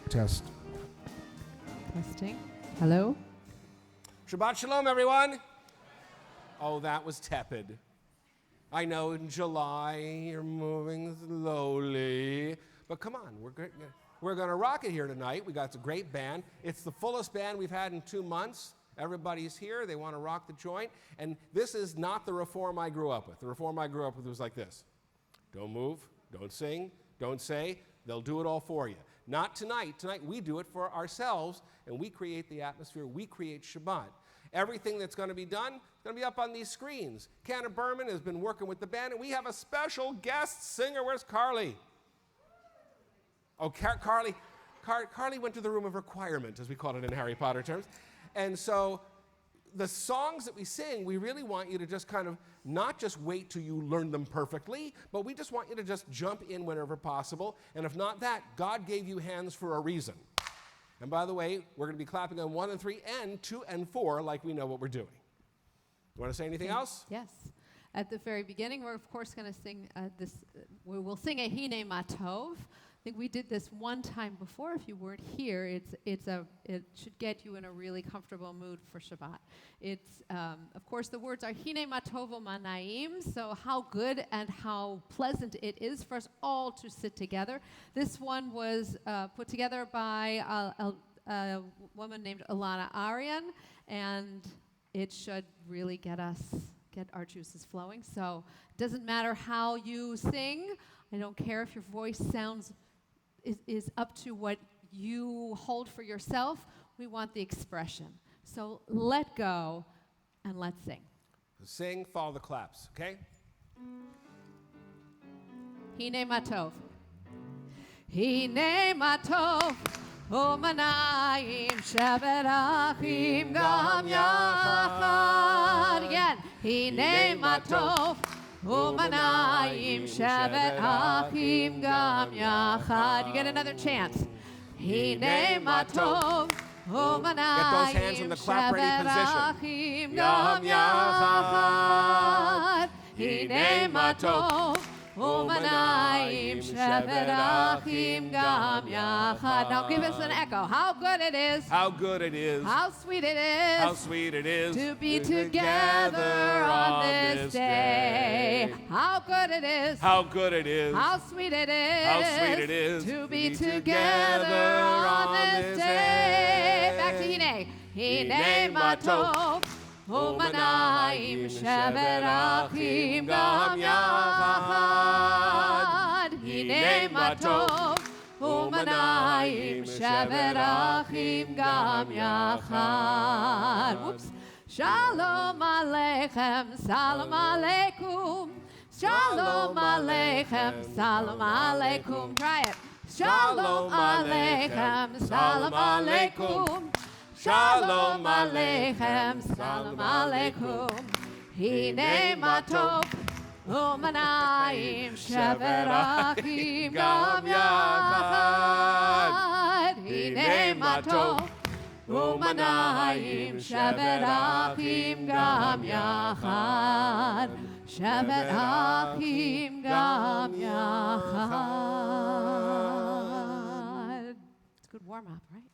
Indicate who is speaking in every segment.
Speaker 1: Test.
Speaker 2: Testing. Hello?
Speaker 3: Shabbat Shalom, everyone. Oh, that was tepid. I know in July you're moving slowly, but come on, we're going to rock it here tonight. We got a great band. It's the fullest band we've had in 2 months. Everybody's here. They want to rock the joint. And this is not the reform I grew up with. The reform I grew up with was like this. Don't move, don't sing, don't say. They'll do it all for you. Not tonight. Tonight we do it for ourselves, and we create the atmosphere. We create Shabbat. Everything that's going to be done is going to be up on these screens. Canna Berman has been working with the band, and we have a special guest singer. Where's Carly? Oh, Carly went to the room of requirement, as we call it in Harry Potter terms. And so the songs that we sing, we really want you to just kind of not just wait till you learn them perfectly, but we just want you to just jump in whenever possible. And if not that, God gave you hands for a reason. And by the way, we're going to be clapping on 1 and 3 and 2 and 4 like we know what we're doing. You want to say anything else?
Speaker 2: Yes. At the very beginning, we're of course going to sing we will sing a Hine Matov. I think we did this one time before. If you weren't here, it should get you in a really comfortable mood for Shabbat. It's of course the words are Hine Matovo Manaim. So how good and how pleasant it is for us all to sit together. This one was put together by a woman named Alana Aryan, and it should really get our juices flowing. So it doesn't matter how you sing. I don't care if your voice is up to what you hold for yourself. We want the expression. So let go and let's sing.
Speaker 3: Sing, follow the claps, okay?
Speaker 2: Hine Matov. Hine Matov. Umanayim Shabbat Achim Gam Yachad. Again. Hine Matov. Umanayim Shabbat Achim Gam Yachad. You get another chance. Hine Matov.
Speaker 3: Get those hands in the clap ready position.
Speaker 2: Gam Yachad. Hine Matov. Umanayim Shabbat Achim Gam Yachad. Now give us an echo. How good it is.
Speaker 3: How good it is.
Speaker 2: How sweet it is.
Speaker 3: How sweet it is.
Speaker 2: To be together on this day. How good it is.
Speaker 3: How good it is.
Speaker 2: How sweet it is.
Speaker 3: How sweet it is.
Speaker 2: To be together on this day. Back to Hine. Hine Matov. Umanayim Shabbat Achim Gam Yachad. Hine Matov. Umanayim Shabbat Achim Gam Yachad. Whoops. Shalom Aleichem, Salam Aleikum. Shalom Aleichem, Salam Aleikum. Try it. Shalom Aleichem, Salam Aleikum. Shalom Aleichem, Salam Aleikum. Hine Matov. Umanayim Shabbat Achim Gam Yachad. Hine Matov. Umanayim Shabbat Achim Gam Yachad. Shabbat Achim Gam Yachad. It's a good warm-up, right?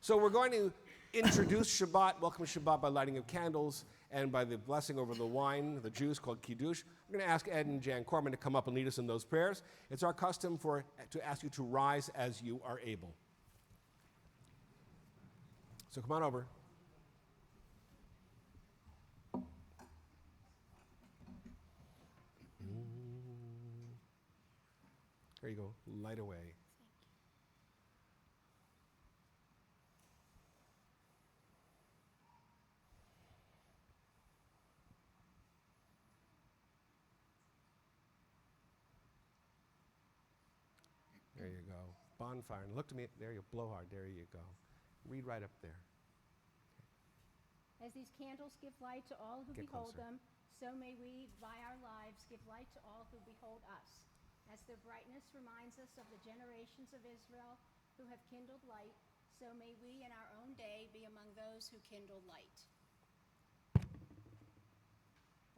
Speaker 3: So we're going to introduce Shabbat, welcome Shabbat by lighting of candles and by the blessing over the wine, the juice called Kiddush. We're going to ask Ed and Jan Corman to come up and lead us in those prayers. It's our custom to ask you to rise as you are able. So come on over. There you go, light away. There you go. Bonfire. And look to me. There you blow hard. There you go. Read right up there.
Speaker 4: As these candles give light to all who
Speaker 3: Get
Speaker 4: behold
Speaker 3: closer.
Speaker 4: them, so may we, by our lives, give light to all who behold us. As their brightness reminds us of the generations of Israel who have kindled light, so may we in our own day be among those who kindle light.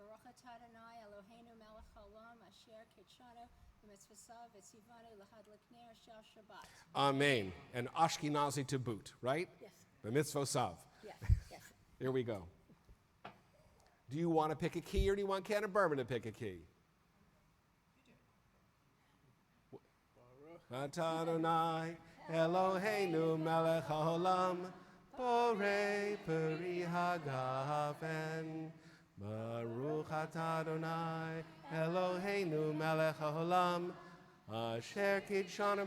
Speaker 4: Baruch atah Adonai Eloheinu melech haolam asher kitshanu v'mitzvosav v'tzivanu l'hadlikner shel Shabbat.
Speaker 3: Amen. And Ashkenazi to boot, right?
Speaker 4: Yes.
Speaker 3: The mitzvah sav.
Speaker 4: Yes. Yes.
Speaker 3: Here we go. Do you want to pick a key or do you want Ken or Berman to pick a key? Atah Adonai Eloheinu melech haolam borei peri hagafen Baruch atah Adonai Eloheinu melech haolam asher kidshanu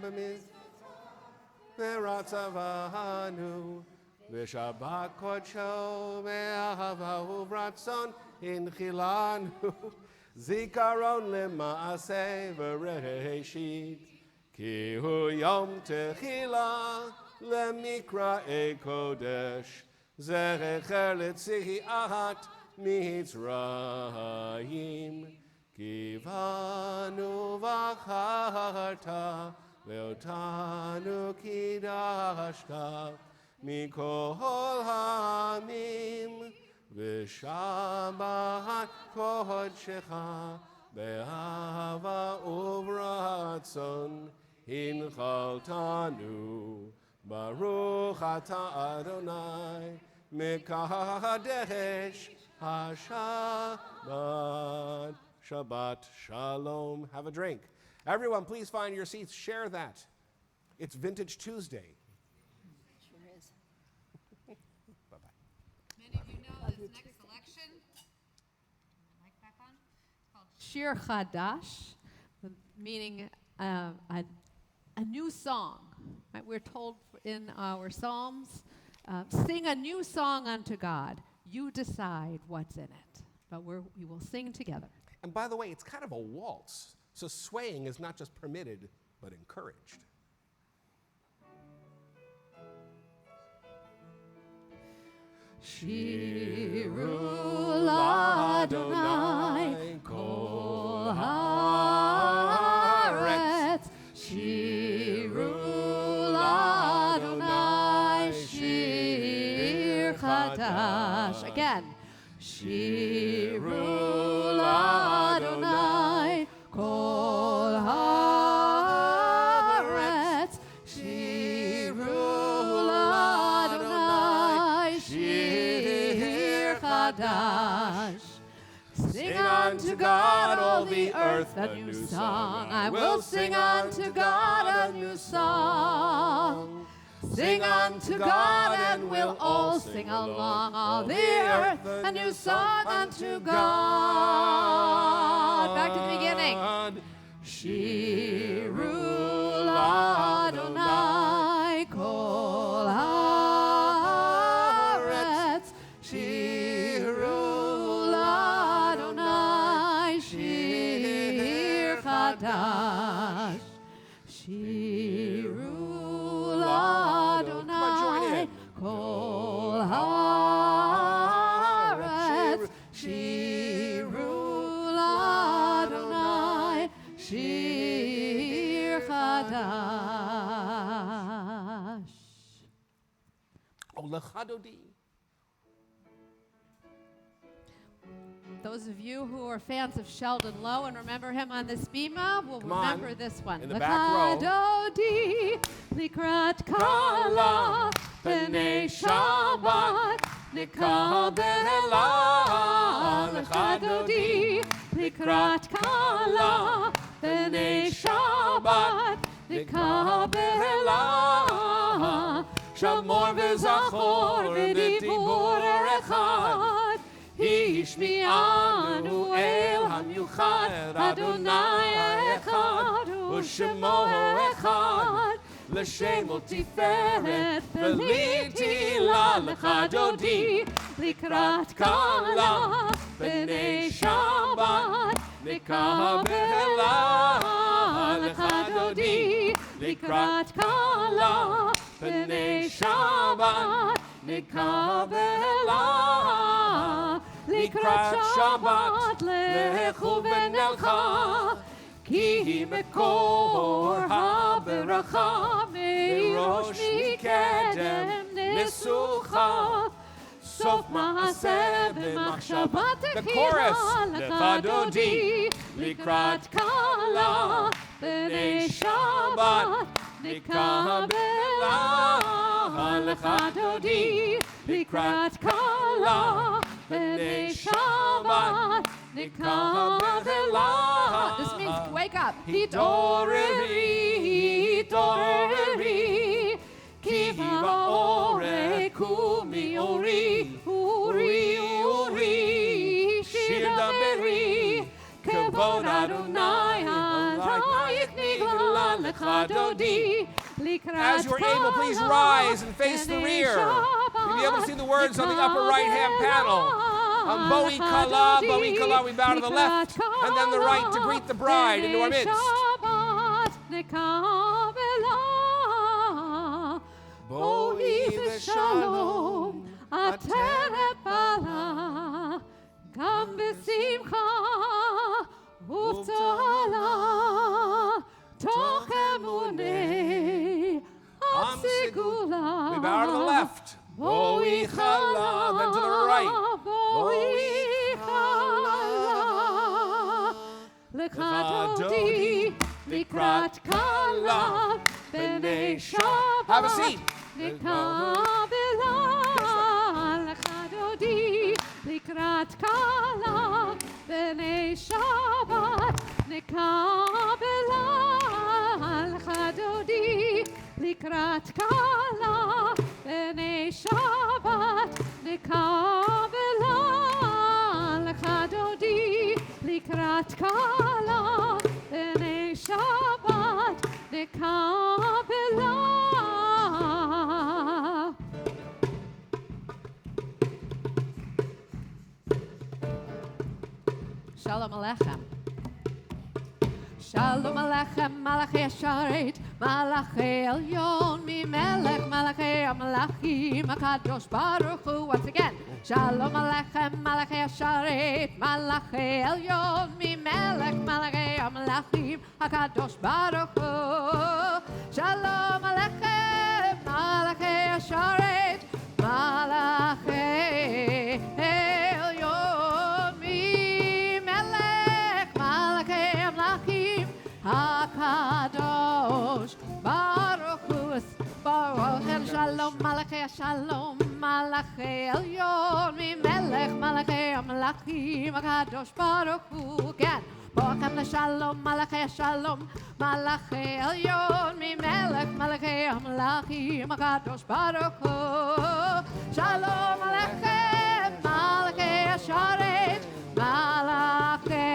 Speaker 3: b'mitzvotavanu v'shabbat kodsho me'ahava uvratzon inchilanu zikaron lema'aseh v'reshit Ki hu yom techila lemikra kodesh zerecher letziat mitzrayim ki vanu v'acharta ve'otanu kidashta mikol hamim v'shabbat kodshecha be'ahava uvratzon Hinchaltanu, Baruch atah Adonai, Mekadesh HaShabbat. Shabbat Shalom. Have a drink. Everyone, please find your seats. Share that. It's Vintage Tuesday.
Speaker 4: Sure is.
Speaker 3: Bye-bye.
Speaker 2: Many of you know this next selection. Mic back on. It's called Shir Chadash, meaning a new song. Right? We're told in our Psalms, sing a new song unto God. You decide what's in it. But we will sing together.
Speaker 3: And by the way, it's kind of a waltz. So swaying is not just permitted, but encouraged.
Speaker 2: Shirul Adonai kol haaretz. Shirul Adonai shir chadash. Again. Shirul Adonai kol haaretz. Shirul Adonai shir chadash. Sing unto God, all the earth, a new song. I will sing unto God a new song. Sing unto God, and we'll all sing along. All the earth, a new song unto God. Back to the beginning. Shirul Adonai kol haaretz. Shirul Adonai shir chadash. Shirul Adonai kol haaretz. Shirul Adonai shir chadash.
Speaker 3: Oh, lechadodi.
Speaker 2: Those of you who are fans of Sheldon Lowe and remember him on this bima will
Speaker 3: Come on,
Speaker 2: remember this one.
Speaker 3: in the back row.
Speaker 2: L'chadodi, likrat kala, b'nei Shabbat, nikabela. L'chadodi, likrat kala, b'nei Shabbat, nikabela. Shamor v'zachor v'dibur echad. Ishmi'anu el hamiuchad, Adonai echad, u'shemo echad, l'shemo tiferet, v'litila l'chadodi, likrat kala, b'nei Shabbat, nikabela. L'chadodi, likrat kala, b'nei Shabbat, nikabela. Likrat Shabbat lechu v'nelcha, ki mekor ha'beracha, me'irosh mikedem nesucha, sof ma'aseh b'machshavat
Speaker 3: The chorus.
Speaker 2: echila l'chadodi, likrat kala, b'nei Shabbat, nikabelah lecha dodi, likrat kala, b'nei Shabbat, nikabelah. This means wake up. Hitoreri, hitoreri, ki ba'oreh kumi ori, uri, uri, shir daberi, kavod Adonai alayich nigla lecha dodi, likrat kala.
Speaker 3: As you're able, please rise and face the rear. You'll be able to see the words on the upper right-hand panel. Boi kala, we bow to the left, and then the right to greet the bride into our midst. Boi v'shalom,
Speaker 2: ateret bala, gam b'simcha uvtala, toch emunei am segula.
Speaker 3: We bow to the left. Boi chala, then to the right.
Speaker 2: Boi chala, lecha dodi, likrat kala, b'nei Shabbat.
Speaker 3: Have a seat.
Speaker 2: Nikabelah lecha dodi, likrat kala, b'nei Shabbat. Nikabelah lecha dodi, likrat kala, b'nei Shabbat. Nikabelah lecha dodi, likrat kala, b'nei Shabbat. Nikabelah. Shalom Aleichem. Shalom Aleichem, Malachi Asharet, Malachi Elyon, Mimelech, Malachi Amalachim, HaKadosh Baruch Hu. Once again, Shalom Aleichem, Malachi Asharet, Malachi Elyon, Mimelech, Malachi Amalachim, HaKadosh Baruch Hu. Shalom Aleichem, Malachi Asharet, Malachi Elyon, Mimelech, Malachi Amalachim, HaKadosh Baruch Hu. Baruch El Shalom, Malachi Shalom, Malachi Elyon, Mimelech, Malachi Amalachim, HaKadosh Baruch Hu. Again. Baruch El Shalom, Malachi Shalom, Malachi Elyon, Mimelech, Malachi Amalachim, HaKadosh Baruch Hu. Shalom Aleichem, Malachi Asharet, Malachi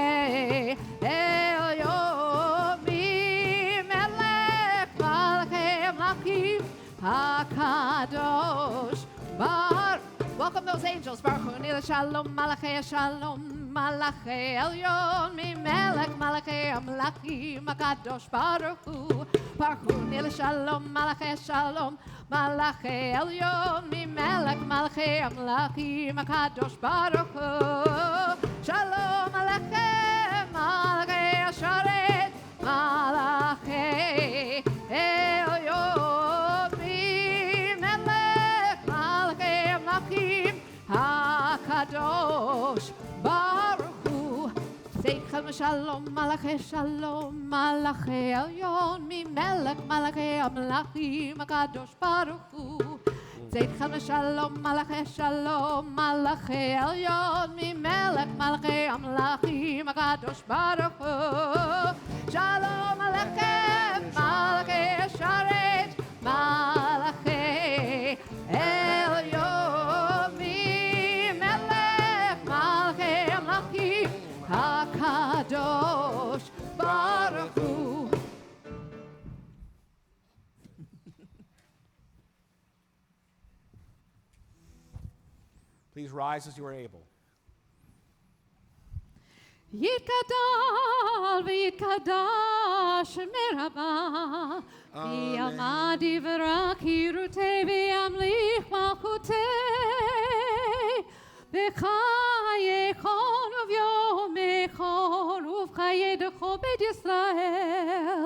Speaker 2: Elyon, Mimelech, Malachi Amalachim, HaKadosh Baruch. Welcome those angels. Baruch Hu Nil Shalom, Malachi Shalom, Malachi Elyon, Mimelech, Malachi Amalachim, HaKadosh Baruch Hu. Baruch Hu Nil Shalom, Malachi Shalom, Malachi Elyon, Mimelech, Malachi Amalachim, HaKadosh Baruch Hu. Shalom Aleichem, Malachi Asharet, Malachi Elyon, Mimelech, Malachi Amalachim, HaKadosh Baruch Hu. Seichem Shalom, Malachi Shalom, Malachi Elyon, Mimelech, Malachi Amalachim, HaKadosh Baruch Hu. Seichem Shalom, Malachi Shalom, Malachi Elyon, Mimelech, Malachi Amalachim, HaKadosh Baruch Hu. Shalom Aleichem, Malachi Asharet, Malachi Elyon, Mimelech, Malachi Amalachim, HaKadosh Baruch Hu.
Speaker 3: Please rise as you are able.
Speaker 2: יתגדל ויתקדש מרבה, ויעמד יברא קירותי וימליך מלכותי, בחייכון וביומכון ובחייכו בית ישראל,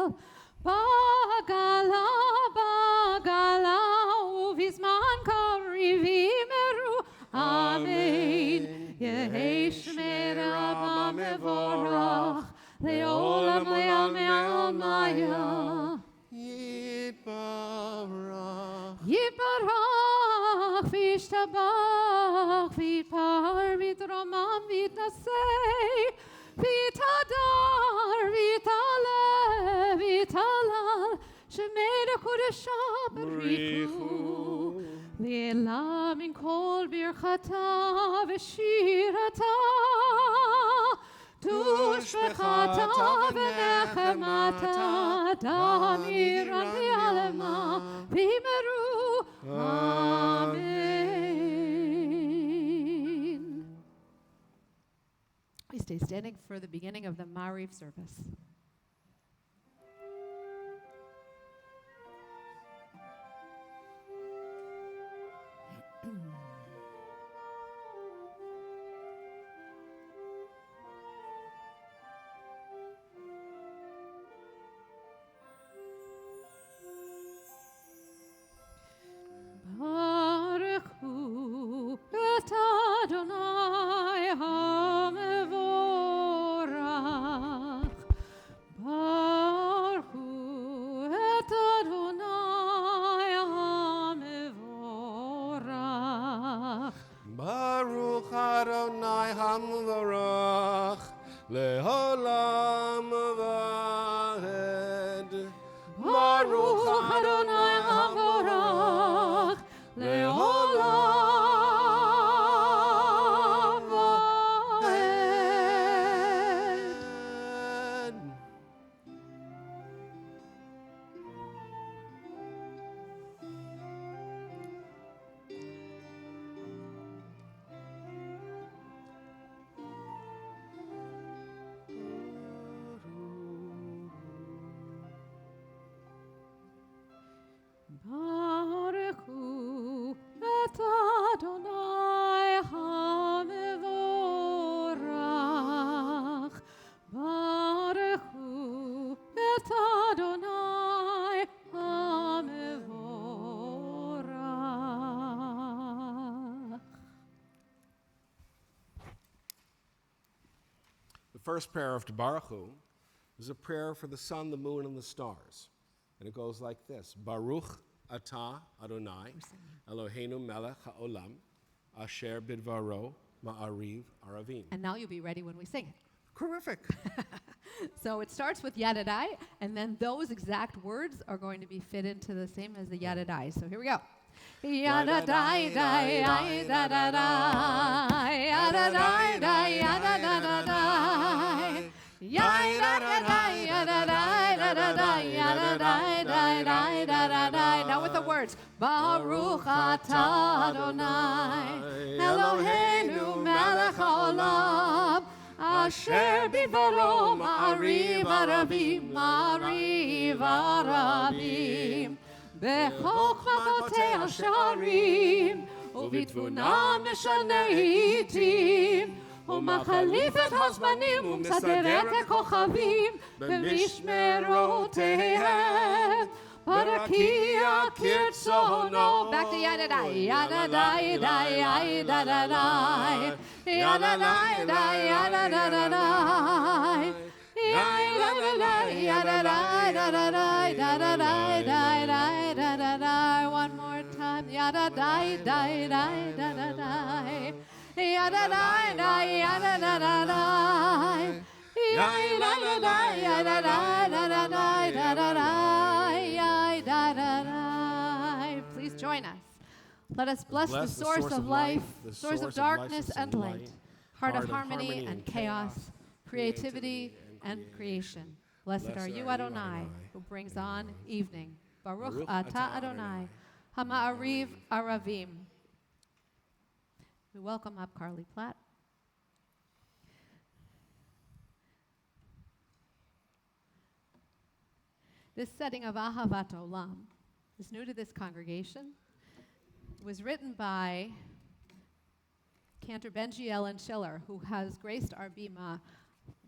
Speaker 2: בגלה בגלה ובזמן קריב יאמרו אמן. יהי שמי רבה מבורך לעולם לעלמי עלמי ויתשבח, ויתפאר, ויתרומם, ויתנשא, ויתהדר, ויתעלה, ויתהלל, שמי לקודשה בריחו, לעילה מן כל ברכתה ושירתה, ושפחתה ונחמתה, דמירן ויעלמה, ויאמרו Amen. We stay standing for the beginning of the Ma'ariv service. Baruchu et Adonai hamevorach. Baruchu et Adonai hamevorach.
Speaker 3: Baruch Adonai Hamvarach Leholam Vahed.
Speaker 2: Baruch Adonai hamevorach leolam vaed. Baruchu et Adonai hamevorach. Baruchu et Adonai hamevorach.
Speaker 3: The first prayer of Baruchu is a prayer for the sun, the moon, and the stars. And it goes like this. Baruch atah Adonai Eloheinu melech haolam asher bidvaro ma'ariv aravim.
Speaker 2: And now you'll be ready when we sing it.
Speaker 3: Terrific.
Speaker 2: So it starts with Yadadai, and then those exact words are going to be fit into the same as the Yadadai. So here we go. Yadadai, dai, ai, dadadai. Yadadai, dai, yadadadai. Yadadai, yadadai, dadadai, yadadai, dai, dai, dadadai. Now with the words. Baruch atah Adonai Eloheinu melech haolam asher bidvaro ma'ariv aravim, ma'ariv aravim. בחוכמה פותח שערים, ובתבונה משנה עתים, ומחליף את הזמנים ומסדר את הכוכבים במשמרותיהם. ברקיע כרצונו. Back to Yadadai. Yadadai, dai, ai, dadadai. Yadadai, dai, yadadadai. Yadadai, yadadai, dadadai, dadadai, dai, dai, dadadai. One more time. Yadadai, dai, dai, dadadai. Yadadai, dai, yadadadai. Yadadai, yadadai, dadadai, dadadai. Please join us. Let us bless the source of life, source of darkness and light, heart of harmony and chaos, creativity and creation. Blessed are you, Adonai, who brings on evening. Baruch atah Adonai, hama'ariv aravim. We welcome up Carly Platt. This setting of Ahavat Olam is new to this congregation. It was written by Cantor Benji Ellen Schiller, who has graced our bima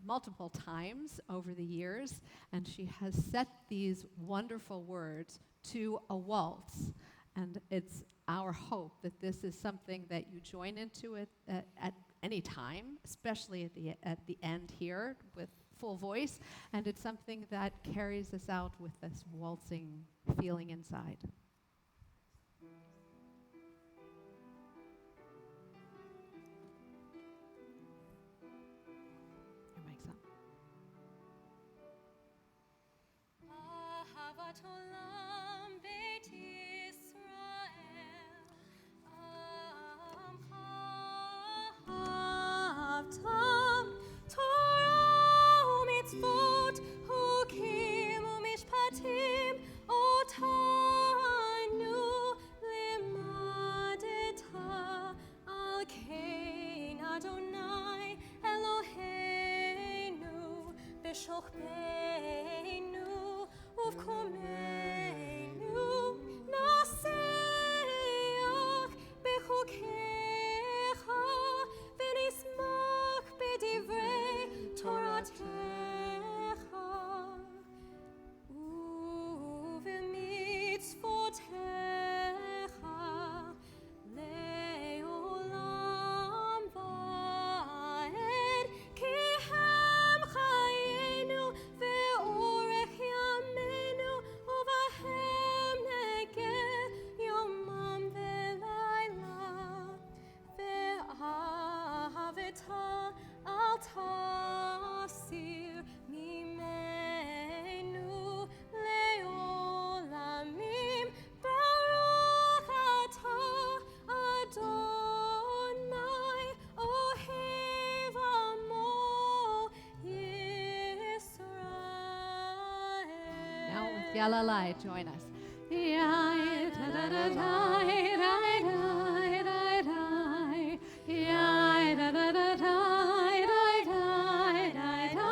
Speaker 2: multiple times over the years, and she has set these wonderful words to a waltz. And it's our hope that this is something that you join into it at any time, especially at the end here with full voice, and it's something that carries us out with this waltzing feeling inside.
Speaker 1: אותה אל תסיר ממנו לעולמים. ברוך אתה אדוני אוהב עמו ישראל.
Speaker 2: Now with Yalalai, join us. Yai, da da da da, da da da, yai, da da da da, da da da,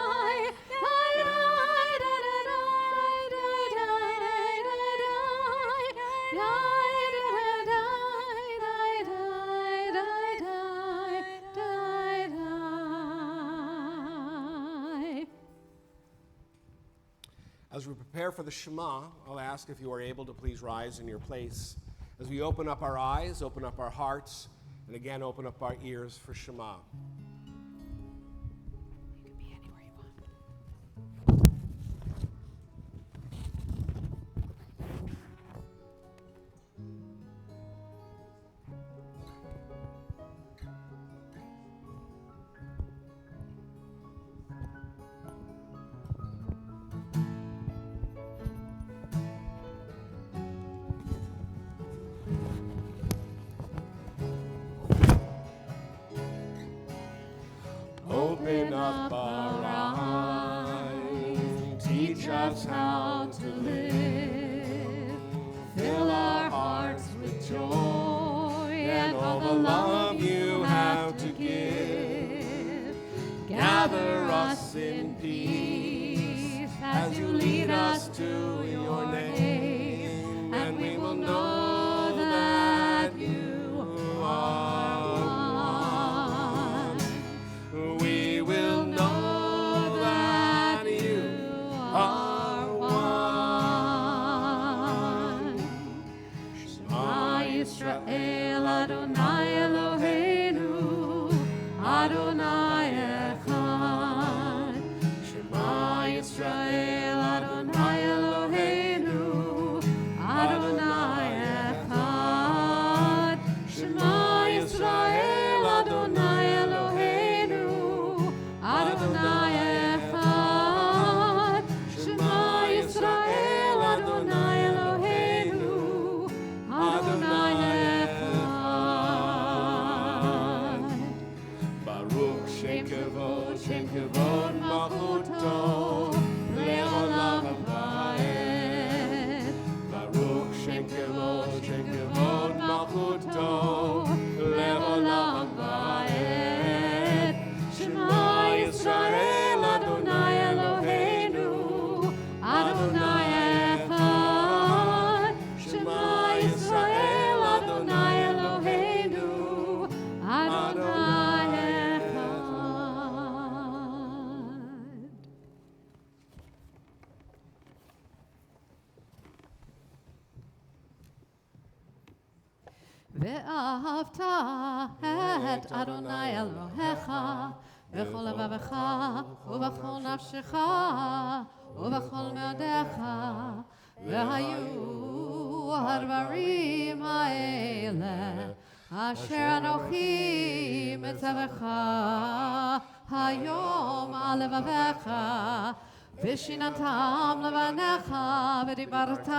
Speaker 3: As we prepare for the Shema, I'll ask if you are able to please rise in your place as we open up our eyes, open up our hearts, and again open up our ears for Shema.
Speaker 2: You can be anywhere you want.
Speaker 3: Open up our eyes, teach us how to live, fill our hearts with joy and all the love you have to give. Gather us in peace as you lead us to your name, and we will know that you are one. We will know that you are one. Shema Yisrael Adonai Eloheinu, Adonai Echad. Shema Yisrael Adonai Eloheinu, Adonai Echad. Shema Yisrael Adonai Eloheinu, Adonai Echad. Shema Yisrael Adonai Eloheinu, Adonai Echad. Baruch Shem Kevod Malchuto Le'olam Va'ed. Baruch Shem Kevod Malchuto Le'olam Va'ed. Shema Yisrael Adonai Eloheinu, Adonai Echad. Shema Yisrael Adonai Eloheinu, Adonai Echad. ואהבת את אדוני אלוהיך בכל לבבך ובכל נפשך ובכל מאודיך, והיו הדברים האלה אשר אנוכי מצווך היום על לבביך, ושיננתם לבניך ודיברת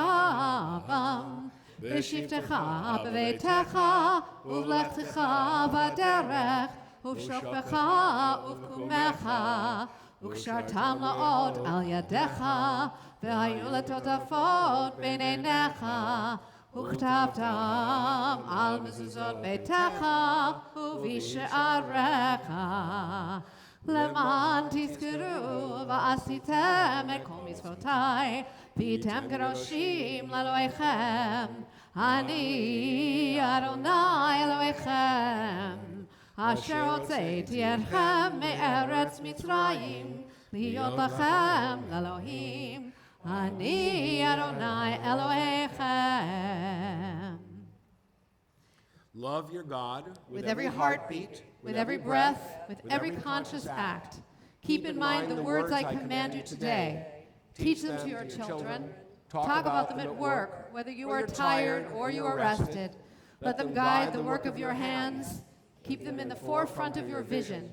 Speaker 3: בם בשבתך בביתך ובלכתך בדרך ובשוכבך ובקומך, וקשרתם לאות על ידיך, והיו לטוטפות בין עיניך, וכתבתם על מזוזות ביתך ובשעריך, למען תזכרו ועשיתם את כל מצוותיי, והייתם קדושים לאלוהיכם. אני אדוני אלוהיכם, אשר הוצאתי אתכם מארץ מצרים, להיות לכם לאלוהים. אני אדוני אלוהיכם. Love your God
Speaker 2: With every heartbeat, with every breath, with every conscious act. Keep in mind the words I command you today. Teach them to your children. Talk about them at work, whether you are tired or you are rested. Let them guide the work of your hands. Keep them in the forefront of your vision.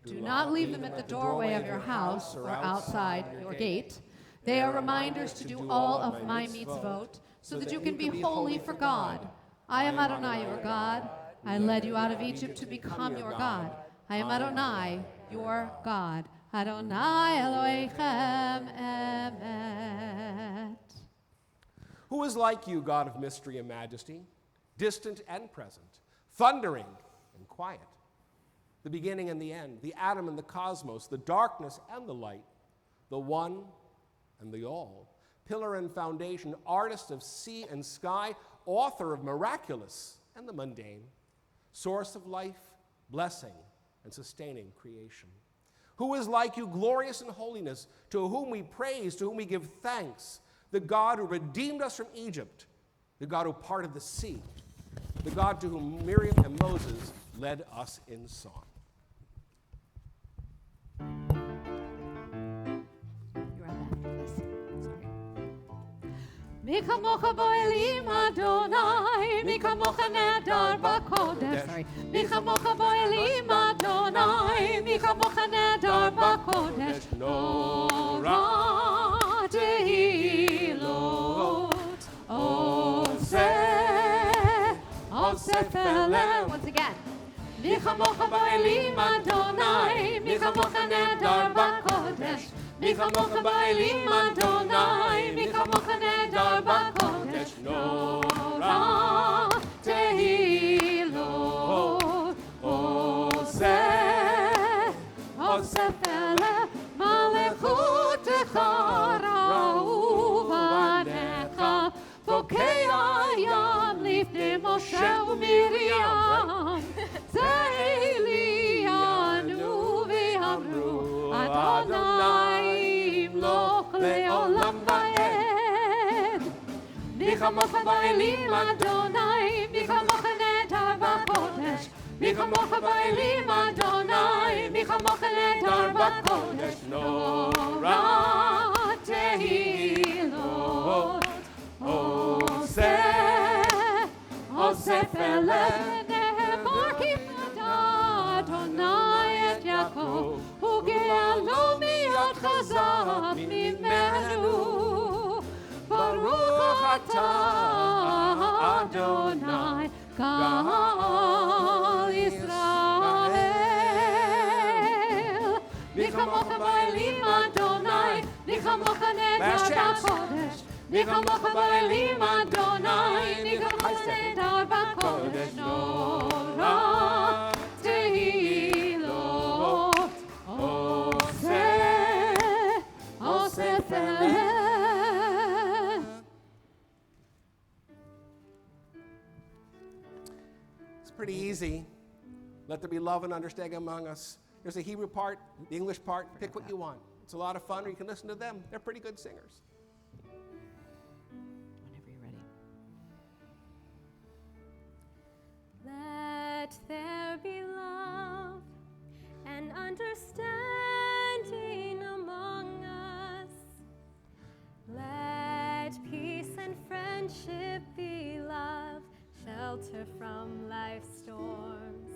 Speaker 2: Do not leave them at the doorway of your house or outside your gate. They are reminders to do all of my mitzvot, so that you can be holy for God. I am Adonai, your God. I led you out of Egypt to become your God. I am Adonai, your God. Adonai Elohechem Emet.
Speaker 3: Who is like you, God of mystery and majesty, distant and present, thundering and quiet, the beginning and the end, the atom and the cosmos, the darkness and the light, the one and the all, pillar and foundation, artist of sea and sky, author of miraculous and the mundane, source of life, blessing, and sustaining creation. Who is like you, glorious in holiness, to whom we praise, to whom we give thanks, the God who redeemed us from Egypt, the God who parted the sea, the God to whom Miriam and Moses led us in song.
Speaker 2: You're on that. Yes. Sorry. מי כמוך באלים אדוני, מי כמוך נהדר בקודש. Sorry. מי כמוך באלים אדוני, מי כמוך נהדר בקודש. נורא תהילות עושה פלא. Once again. מי כמוך באלים אדוני, מי כמוך נהדר בקודש. מי כמוך באלים אדוני, מי כמוך נהדר בקודש. נורא תהילות עושה פלא. מלכותך ראו בניך, בוקע ים לפני משה ומרים. צאליאנו ואמרו, אדוני ימלוך לעולם ועד. מי כמוך באלים אדוני, מי כמוך נהדר בקודש. מי כמוך באלים אדוני, מי כמוך נהדר בקודש. נורא תהילות עושה פלא. נאמר כי פדה אדוני את יעקב, וגאלו להיות חזק ממנו. ברוך אתה אדוני גאל ישראל. מי כמוך באלים אדוני, מי כמוך נהדר בקודש. מי כמוך באלים אדוני, מי כמוך נהדר בקודש. נורא תהילות עושה פלא.
Speaker 3: It's pretty easy. Let there be love and understanding among us. There's the Hebrew part, the English part. Pick what you want. It's a lot of fun, or you can listen to them. They're pretty good singers.
Speaker 2: Whenever you're ready.
Speaker 1: Let there be love and understanding among us. Let peace and friendship be love, shelter from life's storms.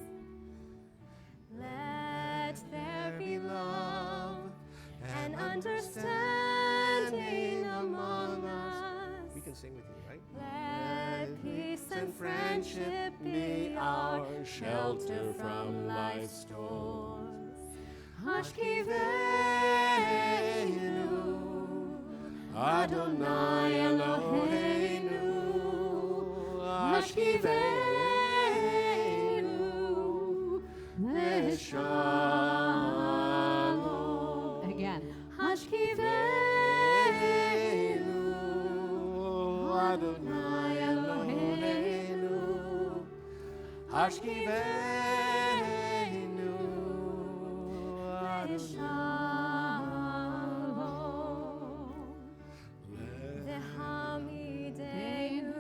Speaker 1: Let there be love and understanding among us.
Speaker 3: We can sing with you, right?
Speaker 1: Let peace and friendship be our shelter from life's storms. Hashkivenu, Adonai Eloheinu. Hashkivenu, Leshalom.
Speaker 2: Again.
Speaker 1: Hashkivenu, Adonai Eloheinu.
Speaker 3: Hashkivenu,
Speaker 1: Shalom. V'hamidenu,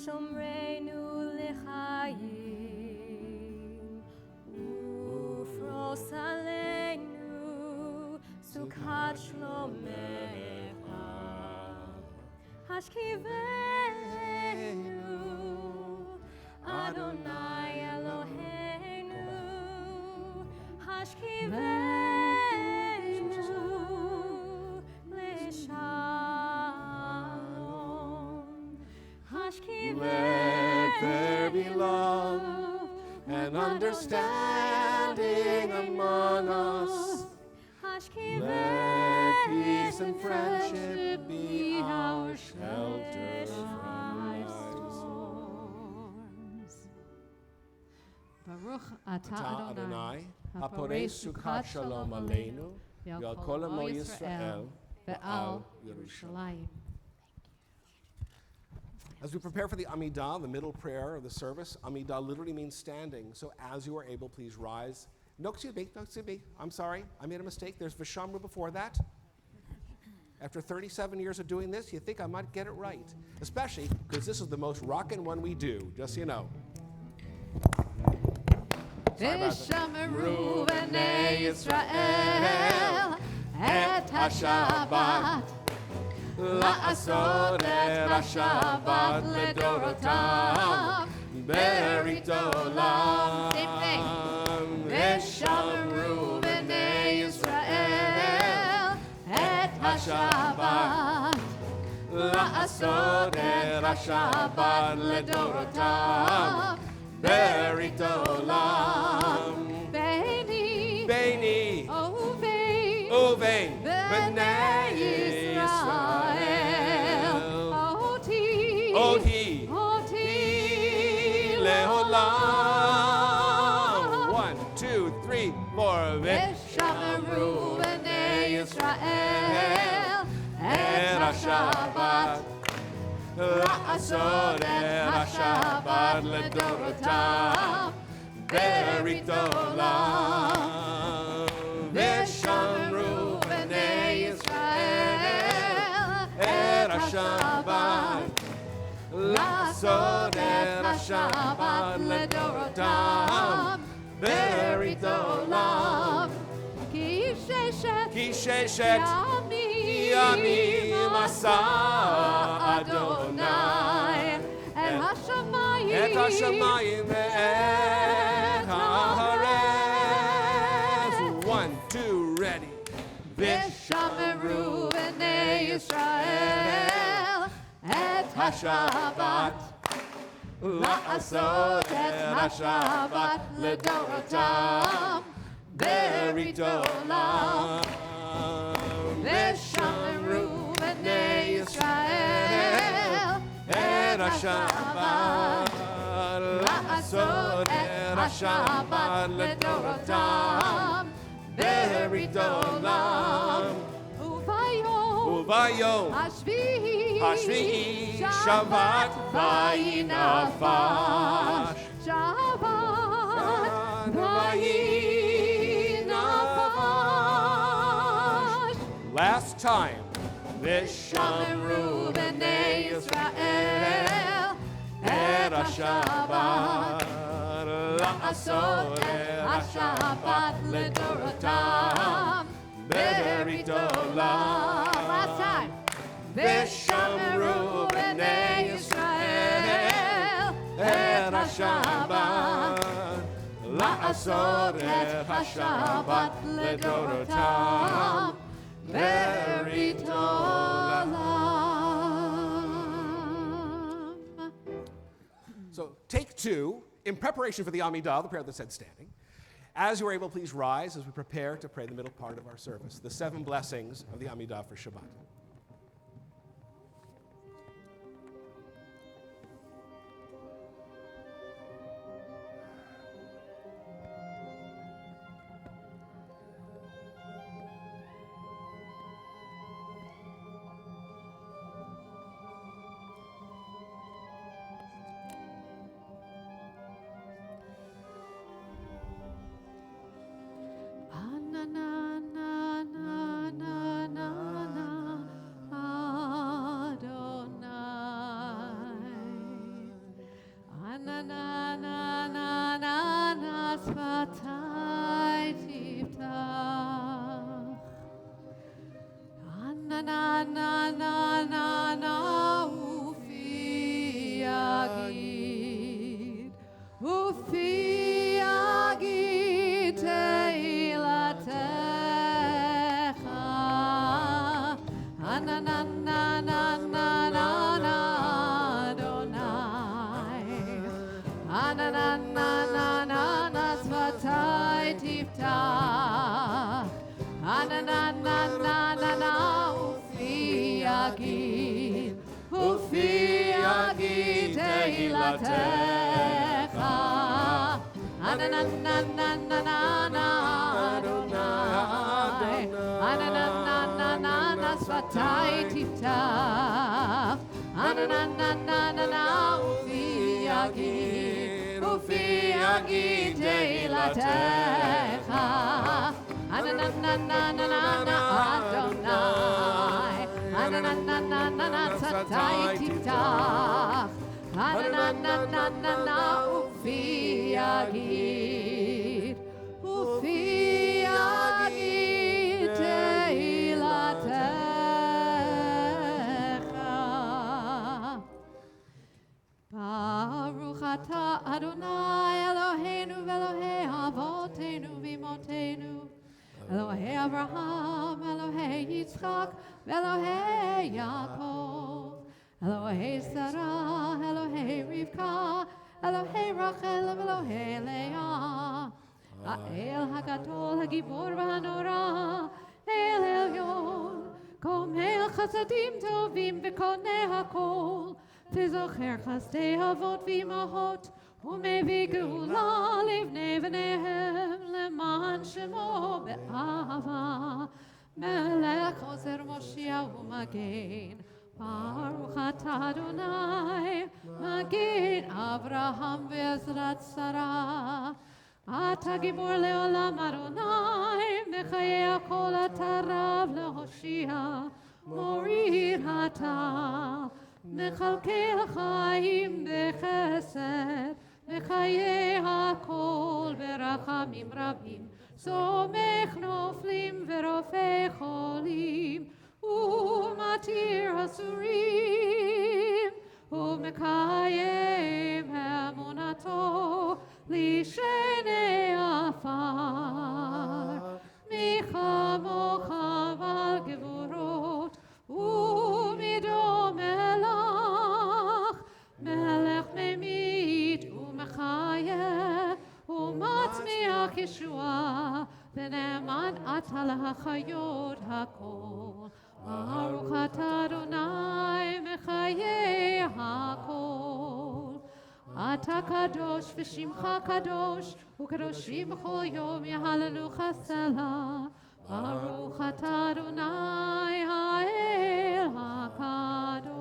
Speaker 1: shomreinu l'chaim. Ufros aleinu, sukat shlomecha. Hashkivenu, Adonai Eloheinu. Hashkivenu Lishalom.
Speaker 3: Let there be love and understanding among us. Let peace and friendship be our shelter from life's
Speaker 2: storms. Baruch atah
Speaker 3: Ata
Speaker 2: Adonai,
Speaker 3: Haporei Sukkot Shalom Aleinu, Yal Kol Amo Yisrael,
Speaker 2: Ve'al
Speaker 3: Yerushalayim.
Speaker 2: Yerushalayim.
Speaker 3: As we prepare for the Amidah, the middle prayer of the service, Amidah literally means standing. So as you are able, please rise. No, excuse me. I'm sorry. I made a mistake. There's Vishamru before that. After 37 years of doing this, you think I might get it right. Especially because this is the most rockin' one we do, just so you know.
Speaker 2: Vishamru b'nei Yisrael et HaShabbat la'asod et HaShabbat ledorotam berit olam. Same thing. Vishamru b'nei Yisrael et HaShabbat la'asod et HaShabbat ledorotam berit olam. Beini uvein b'nei Yisrael oti leolam. 1, 2, 3, 4. Vishamru b'nei Yisrael et HaShabbat la'asod et HaShabbat ledorotam berit olam. Vishamru b'nei Yisrael et HaShabbat la'asod et HaShabbat ledorotam berit olam. Ki sheshet yamim asa Adonai et hashamayim ve'et haaretz. 1, 2, ready. Vishamru b'nei Yisrael et HaShabbat la'asod et HaShabbat ledorotam berit olam. Vishamru b'nei Yisrael et HaShabbat la'asod et HaShabbat ledorotam berit olam. Uvayom Hashvi'i Shabbat vayinafash. Shabbat vayinafash. Last time. Vishamru b'nei Yisrael et HaShabbat la'asod et HaShabbat ledorotam berit olam. Last time. Vishamru b'nei Yisrael et HaShabbat la'asod et HaShabbat ledorotam berit olam. So, take 2, in preparation for the Amidah, the prayer that said standing. As you are able, please rise as we prepare to pray the middle part of our service, the 7 blessings of the Amidah for Shabbat. Na na na na na na na na na na שפתי תפתח. Na na na na na na ופי יגיד. ופי יגיד תהילתך. Na na na na na na na Adonai. Na na na na na na שפתי תפתח. Na na na na na na ופי יגיד. ופי יגיד תהילתך. Na na na na na na na Adonai. Na na na na na na na שפתי תפתח. Na na na na na na ופי יגיד. ופי יגיד תהילתך. ברוך אתה אדוני אלוהינו ואלוהי אבותינו ואמותינו, אלוהי אברהם, אלוהי יצחק ואלוהי יעקב, אלוהי שרה, אלוהי רבקה, אלוהי רחל ואלוהי לאה, האל הגדול, הגיבור והנורא, אל עליון, גומל חסדים טובים וקונה הכל, וזוכר חסדי אבות ואימהות, ומביא גאולה לבני בניהם, למען שמו באהבה. מלך עוזר מושיע ומגן, ברוך אתה אדוני, מגן אברהם ועזרת שרה. אתה גיבור לעולם אדוני, מחיי הכל אתה רב להושיע, מוריד אתה. מכלכל חיים בחסד, מחיי הכל ברחמים רבים, סומך נופלים ורופא חולים, ומתיר אסורים, ומקיים אמונתו לשני עפר. מי כמוך בעל גבורות, ומדום מלך, מלך ממית ומחיה, ומצמיח ישועה, ונאמן אתה להחיות הכל. ברוך אתה אדוני מחיי הכל. אתה קדוש ושמך קדוש, וקדושים בכל יום יהללוך סלה. ברוך אתה אדוני האל הקדוש.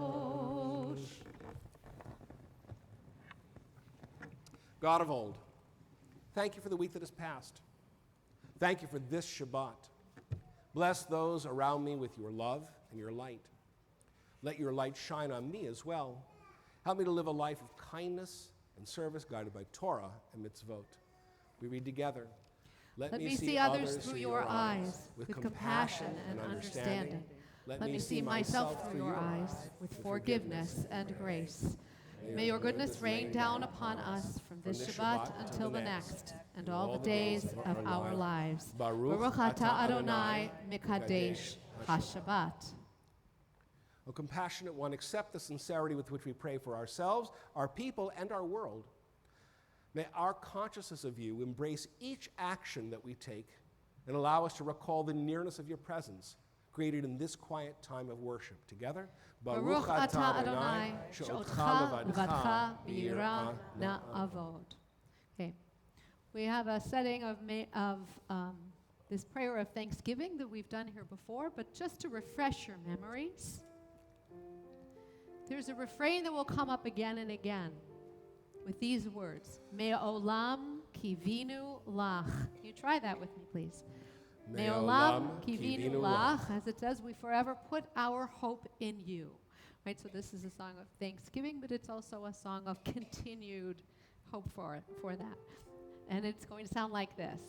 Speaker 3: God of old, thank you for the week that has passed. Thank you for this Shabbat. Bless those around me with your love and your light. Let your light shine on me as well. Help me to live a life of kindness and service guided by Torah and mitzvot. We read together.
Speaker 2: Let me see others through your eyes with compassion and understanding. Let me see myself through your eyes with forgiveness and grace. May your goodness rain down upon us from this Shabbat until the next, and all the days of our lives. Baruch atah Adonai Mikadesh HaShabbat.
Speaker 3: O compassionate one, accept the sincerity with which we pray for ourselves, our people, and our world. May our consciousness of you embrace each action that we take and allow us to recall the nearness of your presence created in this quiet time of worship. Together,
Speaker 2: Baruch atah Adonai she'otcha levadcha b'yirah na'avod. Okay, we have a setting of this prayer of thanksgiving that we've done here before, but just to refresh your memories, there's a refrain that will come up again and again with these words: Me'olam kivinu lach. Can you try that with me, please? Me'olam kivinu lach. As it says, we forever put our hope in you. Right, so this is a song of thanksgiving, but it's also a song of continued hope for that. And it's going to sound like this.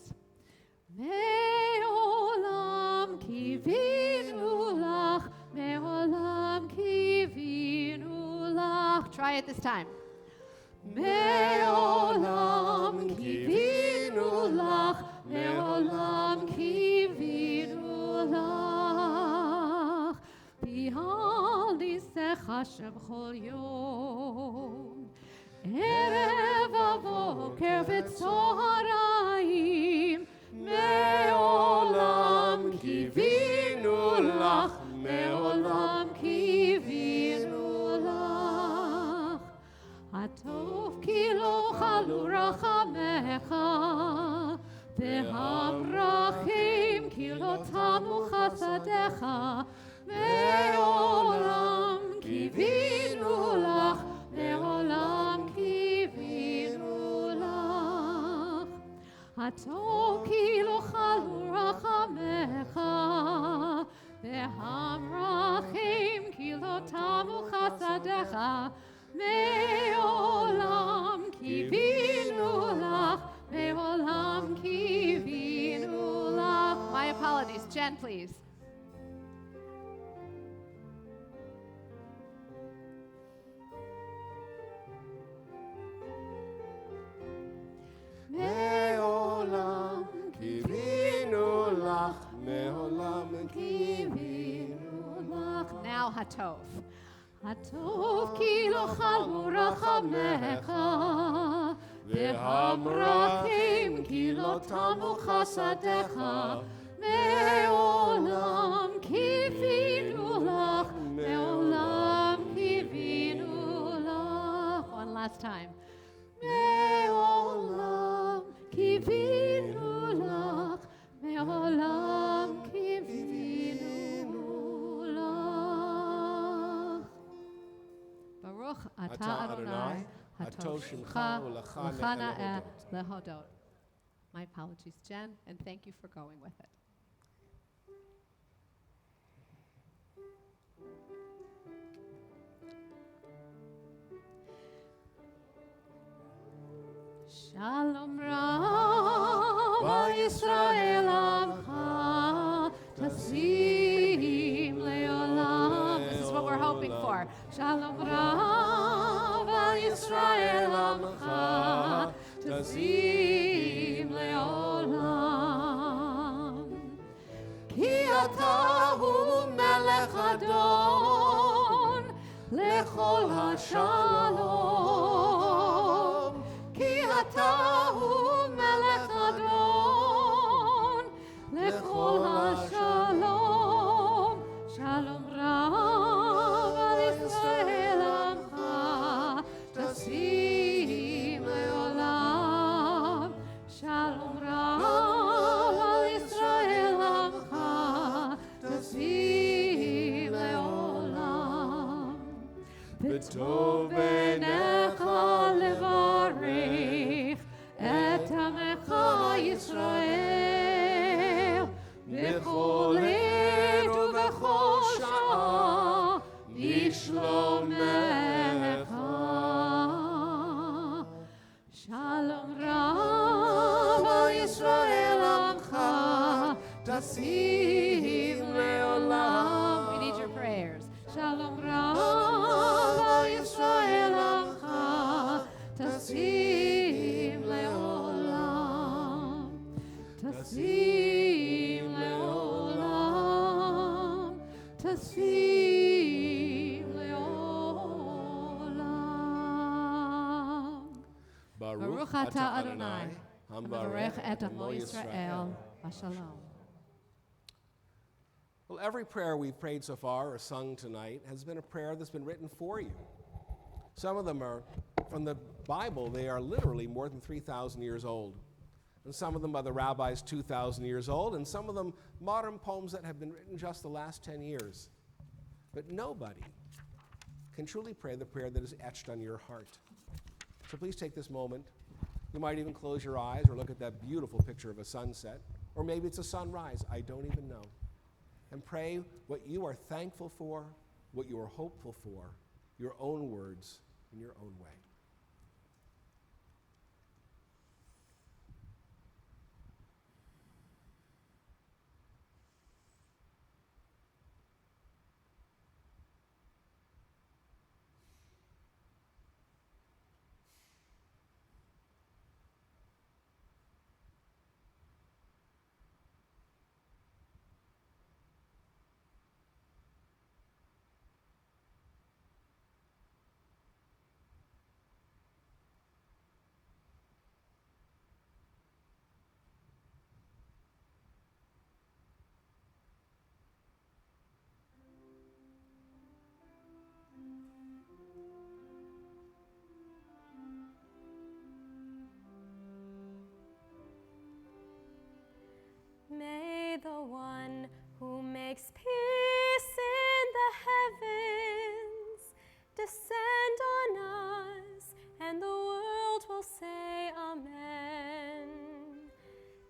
Speaker 2: Me'olam kivinu lach, me'olam kivinu lach. Try it this time. Me'olam kivinu lach, me'olam kivinu lach. B'al nisecha shem chol yom, erev avok כבצהריים, מעולם קיווינו לך, מעולם קיווינו לך. הטוב כי לא חלו רחמך, והמרחים כי לא תמו חסדיך, מעולם קיווינו לך, מעולם קיווינו לך. הטוב כי לא חלו רחמך, והמרחים כי לא תמו חסדיך, מעולם קיווינו לך, מעולם קיווינו לך. My apologies. Jen, please.
Speaker 3: מעולם קיווינו לך, מעולם קיווינו לך.
Speaker 2: Now הטוב. הטוב כי לא חלו רחמך, והמרחים כי לא תמו חסדיך, מעולם קיווינו לך, מעולם קיווינו לך. One last time. מעולם קיווינו לך, מעולם קיווינו לך. ברוך אתה אדוני, הטוב שמך ולך נאה להודות. My apologies, Jen, and thank you for going with it. Shalom Rabba Yisrael Amcha Tasim Leolam. This is what we're hoping for. Shalom Rabba Yisrael Amcha Tasim Leolam. Ki ata hu melech adon lechol hashalom. כי אתה הוא מלך אדון לכל השלום. שלום רב על ישראל עמך, תשים לעולם. שלום רב על ישראל עמך, תשים לעולם. וטוב בעיניך לברך את עמך ישראל בכל עת ובכל שעה בשלומך. שלום רב על ישראל עמך, תשים לעולם. We need your prayers. שלום רב על ישראל עמך, תשים לעולם, תשים לעולם, תשים לעולם. ברוך אתה אדוני, המברך את עמו ישראל בשלום.
Speaker 3: Well, every prayer we've prayed so far or sung tonight has been a prayer that's been written for you. Some of them are from the Bible. They are literally more than 3,000 years old. And some of them by the rabbis 2,000 years old, and some of them modern poems that have been written just the last 10 years. But nobody can truly pray the prayer that is etched on your heart. So please take this moment. You might even close your eyes or look at that beautiful picture of a sunset, or maybe it's a sunrise, I don't even know. And pray what you are thankful for, what you are hopeful for, your own words, in your own way.
Speaker 1: makes peace in the heavens descend on us, and the world will say amen.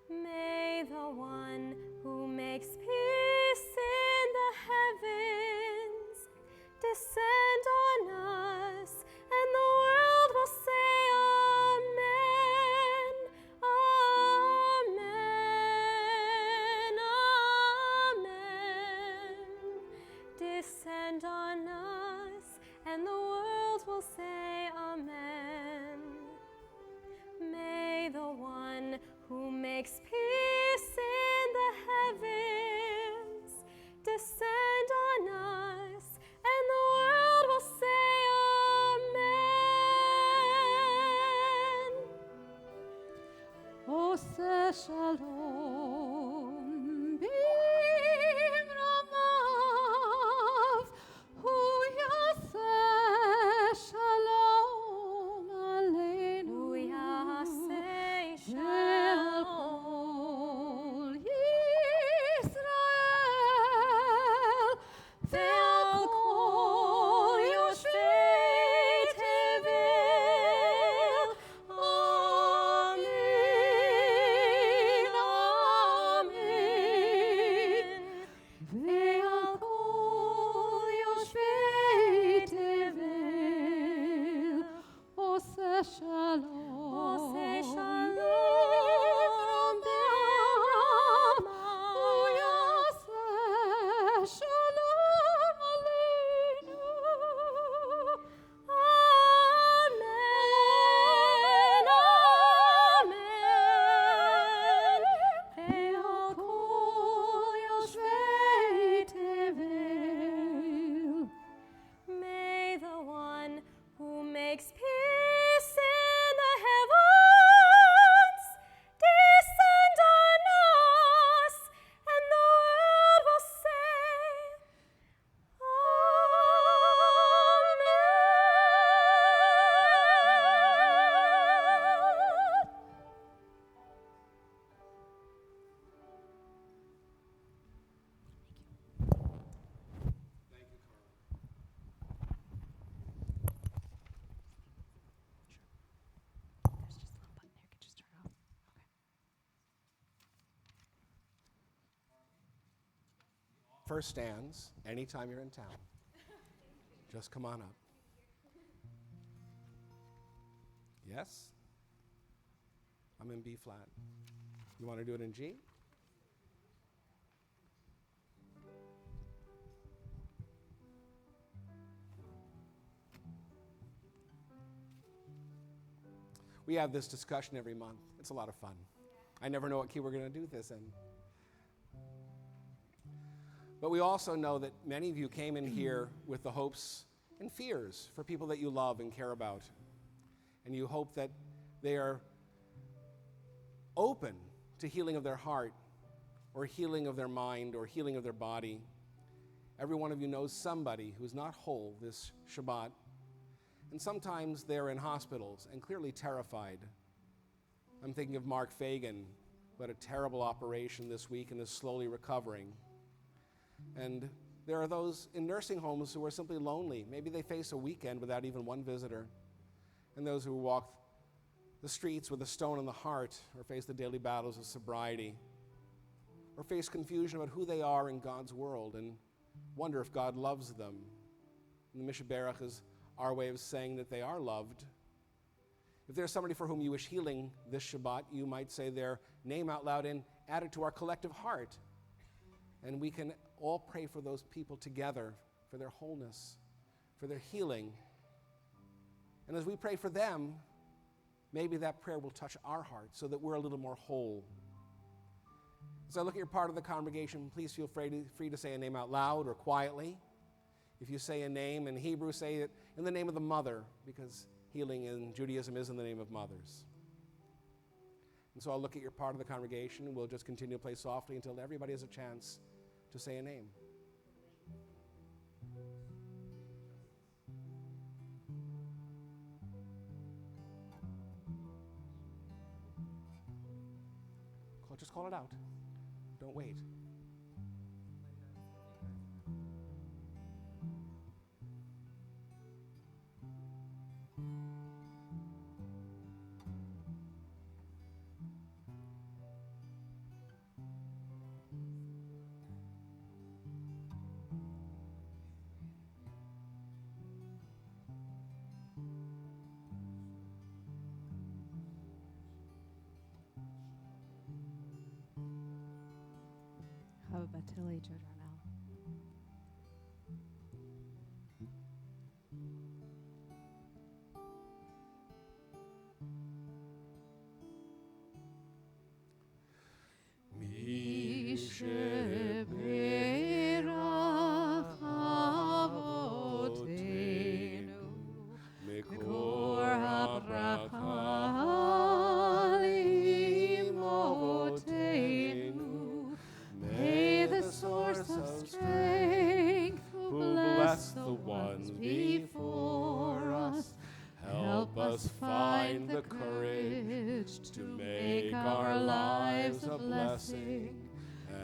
Speaker 1: May the one who makes peace in the heavens descend on us, and the world will say amen. Amen. Amen. Descend on us, and the world will say amen. May the one who makes peace in the heavens descend on us, and the world will say amen.
Speaker 2: Ose shalom bimramav, hu yaseh shalom aleinu.
Speaker 1: Hu yaseh
Speaker 2: Shel kol Yisrael ve'al kol yoshvei tevel. Amen, amen. Ve'al kol yoshvei tevel. Ose shalom.
Speaker 1: Ose shalom
Speaker 2: Hu yaseh shalom aleinu.
Speaker 1: Amen, amen.
Speaker 2: Ve'al kol yoshvei tevel.
Speaker 1: May the one who makes peace in the heavens descend on us, and the world will say, Amen.
Speaker 3: Thank you, Carla.
Speaker 2: There's just a little button there. Could just turn it off. Okay.
Speaker 3: First stands anytime you're in town. Just come on up. Yes? I'm in B flat. You want to do it in G? We have this discussion every month. It's a lot of fun. I never know what key we're going to do this in. But we also know that many of you came in here with the hopes and fears for people that you love and care about. And you hope that they are open to healing of their heart, or healing of their mind, or healing of their body. Every one of you knows somebody who's not whole this Shabbat. And sometimes they're in hospitals and clearly terrified. I'm thinking of Mark Fagan, who had a terrible operation this week and is slowly recovering. And there are those in nursing homes who are simply lonely. Maybe they face a weekend without even one visitor. And those who walk the streets with a stone in the heart, or face the daily battles of sobriety, or face confusion about who they are in God's world and wonder if God loves them. And the Mishaberach is our way of saying that they are loved. If there's somebody for whom you wish healing this Shabbat, you might say their name out loud and add it to our collective heart. And we can all pray for those people together, for their wholeness, for their healing. And as we pray for them, maybe that prayer will touch our heart so that we're a little more whole. As I look at your part of the congregation, please feel free to say a name out loud or quietly. If you say a name in Hebrew, say it in the name of the mother, because healing in Judaism is in the name of mothers. And so I'll look at your part of the congregation, and we'll just continue to play softly until everybody has a chance to say a name. Just call it out. Don't wait.
Speaker 2: Tilly Giordano. May the source of strength, who bless the ones before us, help us find the courage to make our lives a blessing,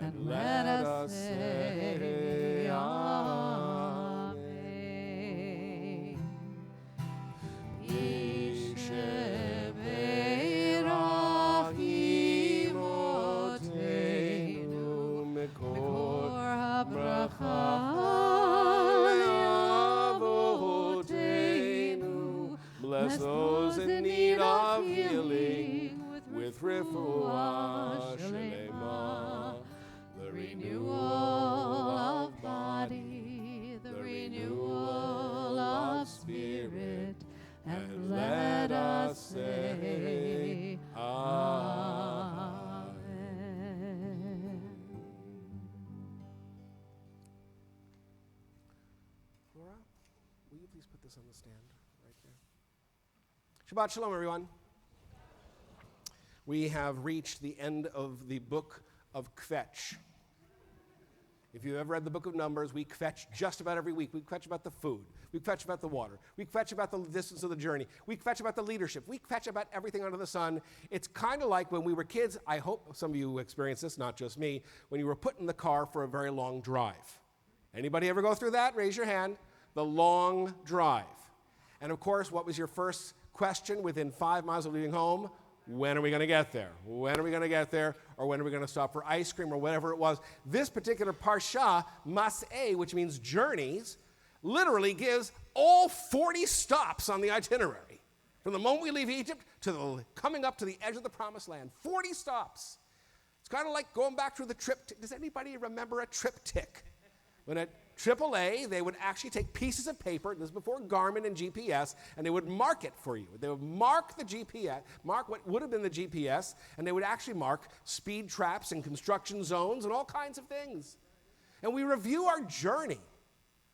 Speaker 2: and let us say Amen.
Speaker 3: Bless those in need of healing with refuah shlema, the renewal of body, the renewal of spirit, and let us say Amen. Laura, will you please put this on the stand right there? Shabbat Shalom, everyone. We have reached the end of the book of Kvetch. If you've ever read the book of Numbers, we kvetch just about every week. We kvetch about the food. We kvetch about the water. We kvetch about the distance of the journey. We kvetch about the leadership. We kvetch about everything under the sun. It's kind of like when we were kids. I hope some of you experienced this, not just me, when you were put in the car for a very long drive. Anybody ever go through that? Raise your hand. The long drive. And of course, what was your first question within 5 miles of leaving home? When are we going to get there? When are we going to get there? Or when are we going to stop for ice cream or whatever it was? This particular parsha, Mas'eh, which means journeys, literally gives all 40 stops on the itinerary. From the moment we leave Egypt to the coming up to the edge of the promised land. 40 stops. It's kind of like going back through the triptych. Does anybody remember a triptych? When at AAA, they would actually take pieces of paper, this is before Garmin and GPS, and they would mark it for you. They would mark the GPS, mark what would have been the GPS, and they would actually mark speed traps and construction zones and all kinds of things. And we review our journey.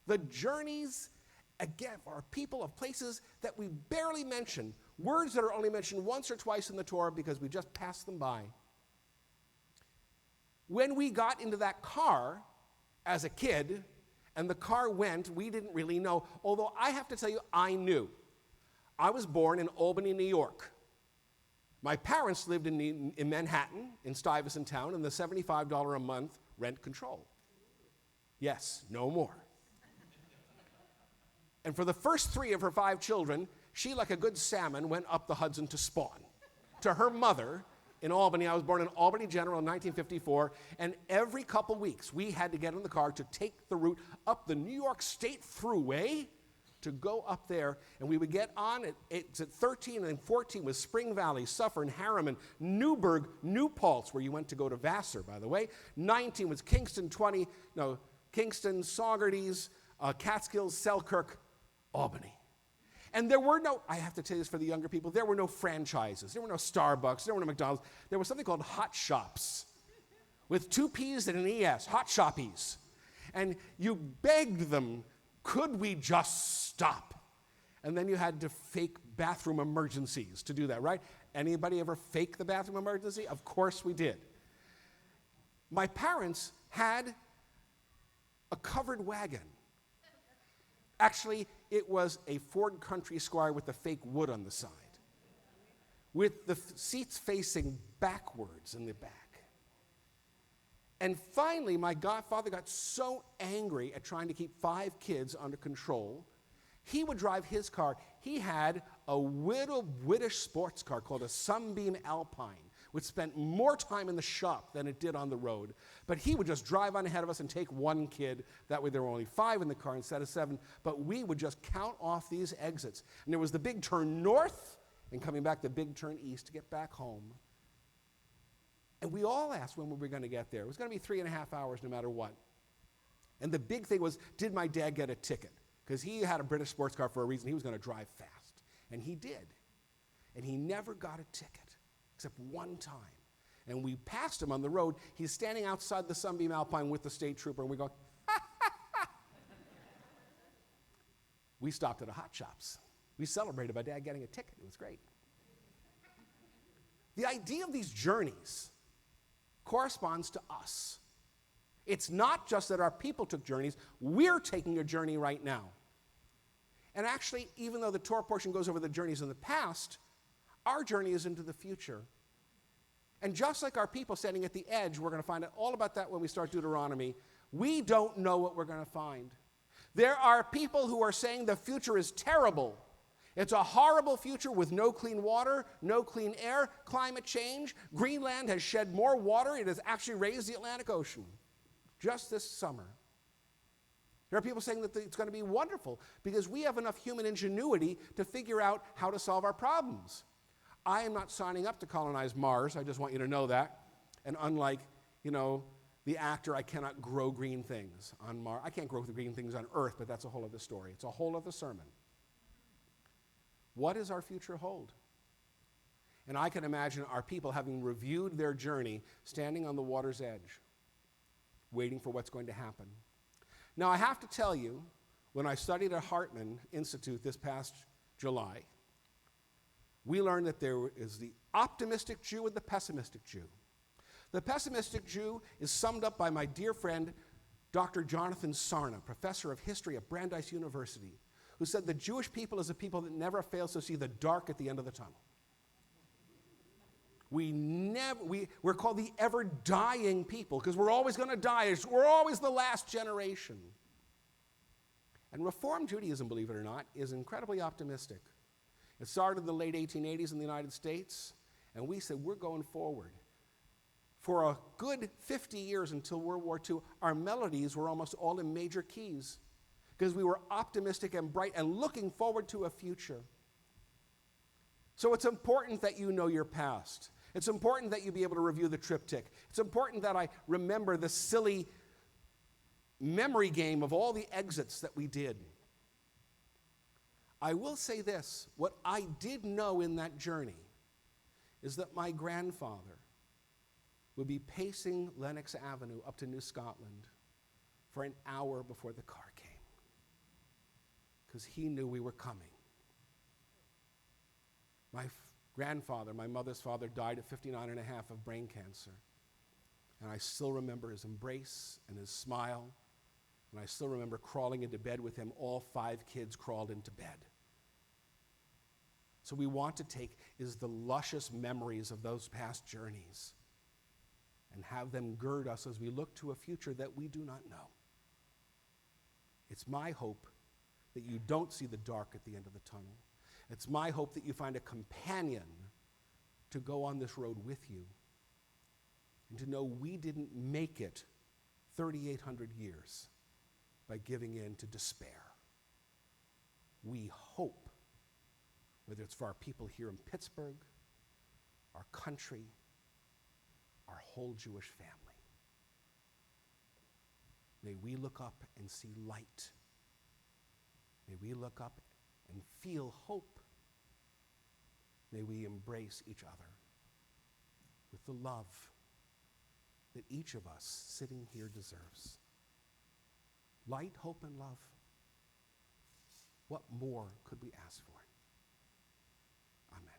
Speaker 3: The journeys, again, are people of places that we barely mention, words that are only mentioned once or twice in the Torah because we just passed them by. When we got into that car as a kid, and the car went, we didn't really know, although I have to tell you, I knew. I was born in Albany, New York. My parents lived in Manhattan, in Stuyvesant Town, and the $75 a month rent control. Yes, no more. And for the first 3 of her 5 children, she, like a good salmon, went up the Hudson to spawn. To her mother, in Albany, I was born in Albany General in 1954, and every couple weeks we had to get in the car to take the route up the New York State Thruway to go up there, and we would get on at 13 and 14 was Spring Valley, Suffern, Harriman, Newburgh, New Paltz, where you went to go to Vassar, by the way. 19 was Kingston, Kingston, Saugerties, Catskills, Selkirk, Albany. And there were no, I have to tell you this for the younger people, there were no franchises. There were no Starbucks. There were no McDonald's. There was something called Hot Shops with 2 P's and an E-S, Hot Shoppies. And you begged them, could we just stop? And then you had to fake bathroom emergencies to do that, right? Anybody ever fake the bathroom emergency? Of course we did. My parents had a covered wagon. Actually, it was a Ford Country Squire with the fake wood on the side, with the seats facing backwards in the back. And finally, my godfather got so angry at trying to keep 5 kids under control, he would drive his car. He had a Widdish sports car called a Sunbeam Alpine, which spent more time in the shop than it did on the road. But he would just drive on ahead of us and take 1 kid. That way there were only 5 in the car instead of 7. But we would just count off these exits. And there was the big turn north, and coming back the big turn east to get back home. And we all asked when we were going to get there. It was going to be 3.5 hours no matter what. And the big thing was, did my dad get a ticket? Because he had a British sports car for a reason. He was going to drive fast. And he did. And he never got a ticket, except one time. And we passed him on the road. He's standing outside the Sunbeam Alpine with the state trooper, and we go, ha, ha, ha. We stopped at a Hot Shops. We celebrated my dad getting a ticket. It was great. The idea of these journeys corresponds to us. It's not just that our people took journeys, we're taking a journey right now. And actually, even though the Torah portion goes over the journeys in the past, our journey is into the future. And just like our people standing at the edge, we're going to find out all about that when we start Deuteronomy, we don't know what we're going to find. There are people who are saying the future is terrible. It's a horrible future with no clean water, no clean air, climate change. Greenland has shed more water. It has actually raised the Atlantic Ocean just this summer. There are people saying that it's going to be wonderful because we have enough human ingenuity to figure out how to solve our problems. I am not signing up to colonize Mars. I just want you to know that. And unlike, the actor, I cannot grow green things on Mars. I can't grow the green things on Earth, but that's a whole other story. It's a whole other sermon. What does our future hold? And I can imagine our people having reviewed their journey, standing on the water's edge, waiting for what's going to happen. Now, I have to tell you, when I studied at Hartman Institute this past July, we learned that there is the optimistic Jew and the pessimistic Jew. The pessimistic Jew is summed up by my dear friend, Dr. Jonathan Sarna, professor of history at Brandeis University, who said the Jewish people is a people that never fails to see the dark at the end of the tunnel. We're called the ever-dying people because we're always going to die. We're always the last generation. And Reform Judaism, believe it or not, is incredibly optimistic. It started in the late 1880s in the United States, and we said we're going forward. For a good 50 years until World War II, our melodies were almost all in major keys because we were optimistic and bright and looking forward to a future. So it's important that you know your past. It's important that you be able to review the triptych. It's important that I remember the silly memory game of all the exits that we did. I will say this, what I did know in that journey is that my grandfather would be pacing Lenox Avenue up to New Scotland for an hour before the car came because he knew we were coming. My grandfather, my mother's father, died at 59 and a half of brain cancer. And I still remember his embrace and his smile. And I still remember crawling into bed with him. All 5 kids crawled into bed. So we want to take is the luscious memories of those past journeys and have them gird us as we look to a future that we do not know. It's my hope that you don't see the dark at the end of the tunnel. It's my hope that you find a companion to go on this road with you and to know we didn't make it 3,800 years by giving in to despair. We hope, whether it's for our people here in Pittsburgh, our country, our whole Jewish family. May we look up and see light. May we look up and feel hope. May we embrace each other with the love that each of us sitting here deserves. Light, hope, and love. What more could we ask for? Amen.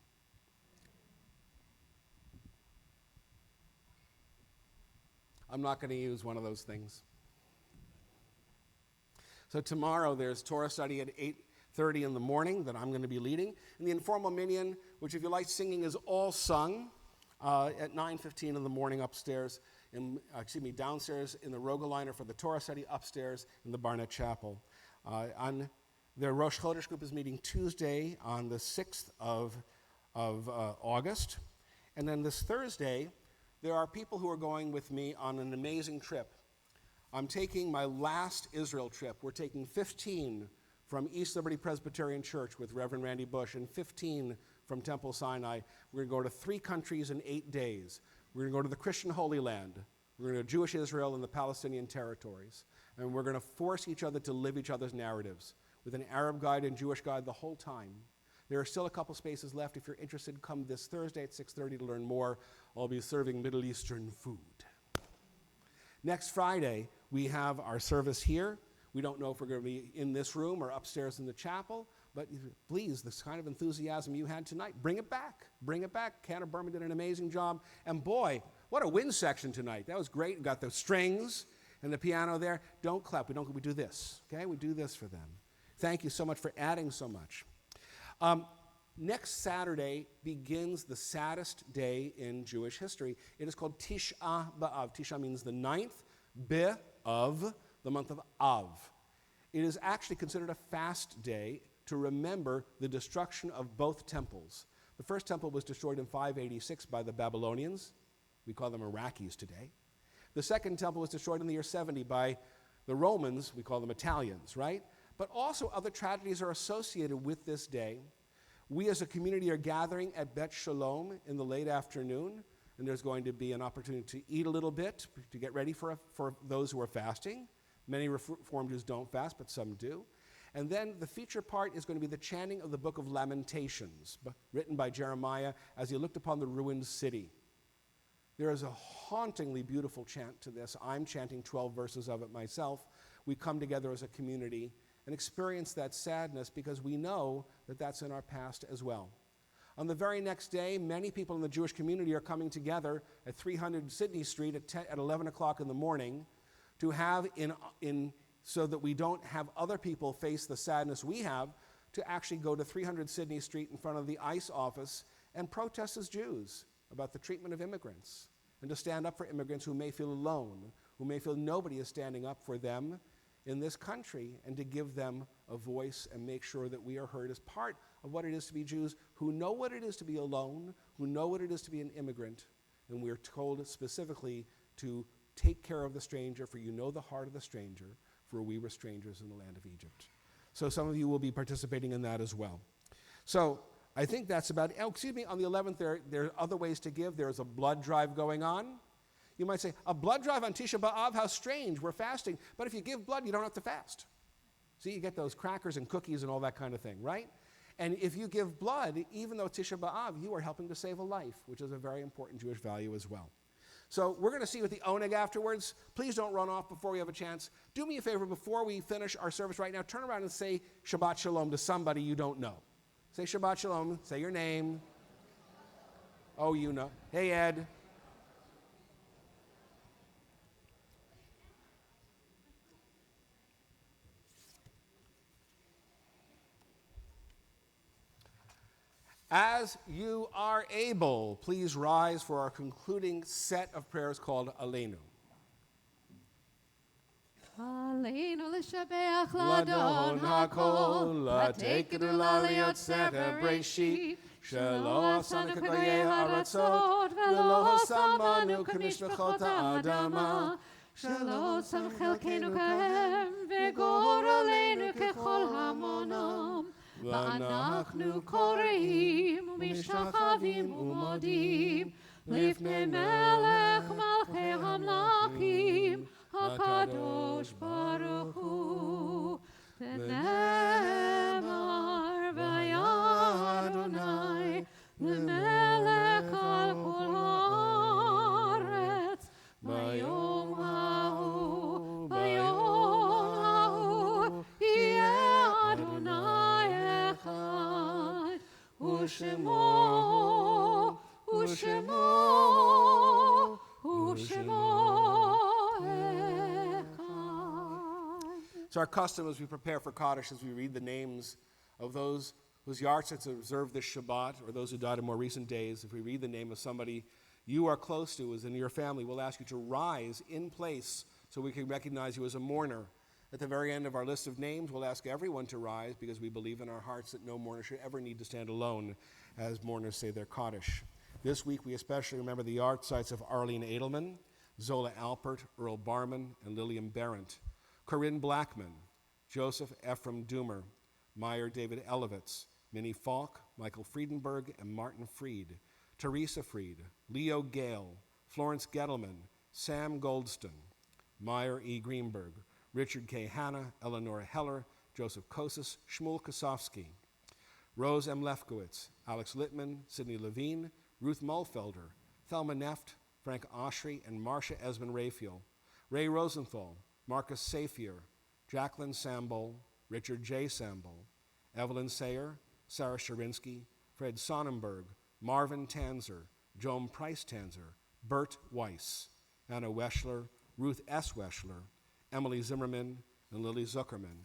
Speaker 3: I'm not going to use one of those things. So tomorrow there's Torah study at 8:30 in the morning that I'm going to be leading. And the informal minyan, which if you like singing, is all sung at 9:15 in the morning upstairs, downstairs in the Rogaliner for the Torah study, upstairs in the Barnett Chapel. The Rosh Chodesh group is meeting Tuesday on the 6th of August. And then this Thursday, there are people who are going with me on an amazing trip. I'm taking my last Israel trip. We're taking 15 from East Liberty Presbyterian Church with Reverend Randy Bush and 15 from Temple Sinai. We're going to go to 3 countries in 8 days. We're going to go to the Christian Holy Land. We're going to Jewish Israel and the Palestinian territories. And we're going to force each other to live each other's narratives with an Arab guide and Jewish guide the whole time. There are still a couple spaces left. If you're interested, come this Thursday at 6:30 to learn more. I'll be serving Middle Eastern food. Next Friday, we have our service here. We don't know if we're going to be in this room or upstairs in the chapel, but please, this kind of enthusiasm you had tonight, bring it back. Bring it back. Cantor Berman did an amazing job. And boy, what a wind section tonight. That was great. We got the strings and the piano there. Don't clap. We do this, okay? We do this for them. Thank you so much for adding so much. Next Saturday begins the saddest day in Jewish history. It is called Tisha B'Av. Tisha means the 9th, Be of the month of Av. It is actually considered a fast day to remember the destruction of both temples. The first temple was destroyed in 586 by the Babylonians. We call them Iraqis today. The second temple was destroyed in the year 70 by the Romans. We call them Italians, right? But also other tragedies are associated with this day. We as a community are gathering at Bet Shalom in the late afternoon, and there's going to be an opportunity to eat a little bit to get ready for those who are fasting. Many Reformed Jews don't fast, but some do. And then the feature part is going to be the chanting of the book of Lamentations, written by Jeremiah as he looked upon the ruined city. There is a hauntingly beautiful chant to this. I'm chanting 12 verses of it myself. We come together as a community and experience that sadness because we know that that's in our past as well. On the very next day, many people in the Jewish community are coming together at 300 Sydney Street at 11 o'clock in the morning to have, so that we don't have other people face the sadness we have, to actually go to 300 Sydney Street in front of the ICE office and protest as Jews about the treatment of immigrants, and to stand up for immigrants who may feel alone, who may feel nobody is standing up for them in this country, and to give them a voice and make sure that we are heard as part of what it is to be Jews who know what it is to be alone, who know what it is to be an immigrant, and we are told specifically to take care of the stranger, for you know the heart of the stranger, for we were strangers in the land of Egypt. So some of you will be participating in that as well. So I think that's about it. Oh, excuse me, on the 11th, there are other ways to give. There's a blood drive going on. You might say, a blood drive on Tisha B'Av, how strange, we're fasting. But if you give blood, you don't have to fast. See, you get those crackers and cookies and all that kind of thing, right? And if you give blood, even though Tisha B'Av, you are helping to save a life, which is a very important Jewish value as well. So we're going to see you at the Oneg afterwards. Please don't run off before we have a chance. Do me a favor, before we finish our service right now, turn around and say Shabbat Shalom to somebody you don't know. Say Shabbat Shalom, say your name. Oh, you know. Hey, Ed. As you are able, please rise for our concluding set of prayers called Aleinu.
Speaker 2: Aleinu l'shabeach
Speaker 3: L'adon
Speaker 2: l'adon
Speaker 3: hakol,
Speaker 2: l'tekedu l'aliot sefer breshit, shelo asanu k'goyei haratzot, velo samanu k'mishpachot ha'adama, shelo sam chelkenu k'hem, v'gorolenu k'chol hamonam. ואנחנו קוראים ומשתחווים ומודים לפני מלך מלכי המלכים הקדוש ברוך הוא ונאמר והיה אדוני למלך על כל הארץ ביום ההוא יהיה אדוני ושמו
Speaker 3: It's our custom as we prepare for Kaddish, as we read the names of those whose yahrzeits observe this Shabbat, or those who died in more recent days. If we read the name of somebody you are close to, as in your family, we'll ask you to rise in place so we can recognize you as a mourner. At the very end of our list of names, we'll ask everyone to rise because we believe in our hearts that no mourner should ever need to stand alone as mourners say their Kaddish. This week, we especially remember the yahrzeits of Arlene Edelman, Zola Alpert, Earl Barman, and Lillian Berendt, Corinne Blackman, Joseph Ephraim Doomer, Meyer David Elevitz, Minnie Falk, Michael Friedenberg, and Martin Fried, Teresa Fried, Leo Gale, Florence Gettleman, Sam Goldston, Meyer E. Greenberg, Richard K. Hanna, Eleanor Heller, Joseph Kosis, Shmuel Kosofsky, Rose M. Lefkowitz, Alex Littman, Sidney Levine, Ruth Mulfelder, Thelma Neft, Frank Oshry, and Marcia Esmond Raphael, Ray Rosenthal, Marcus Safier, Jacqueline Sambol, Richard J. Sambol, Evelyn Sayer, Sarah Sharinsky, Fred Sonnenberg, Marvin Tanzer, Joan Price Tanzer, Bert Weiss, Anna Weschler, Ruth S. Weschler, Emily Zimmerman, and Lily Zuckerman.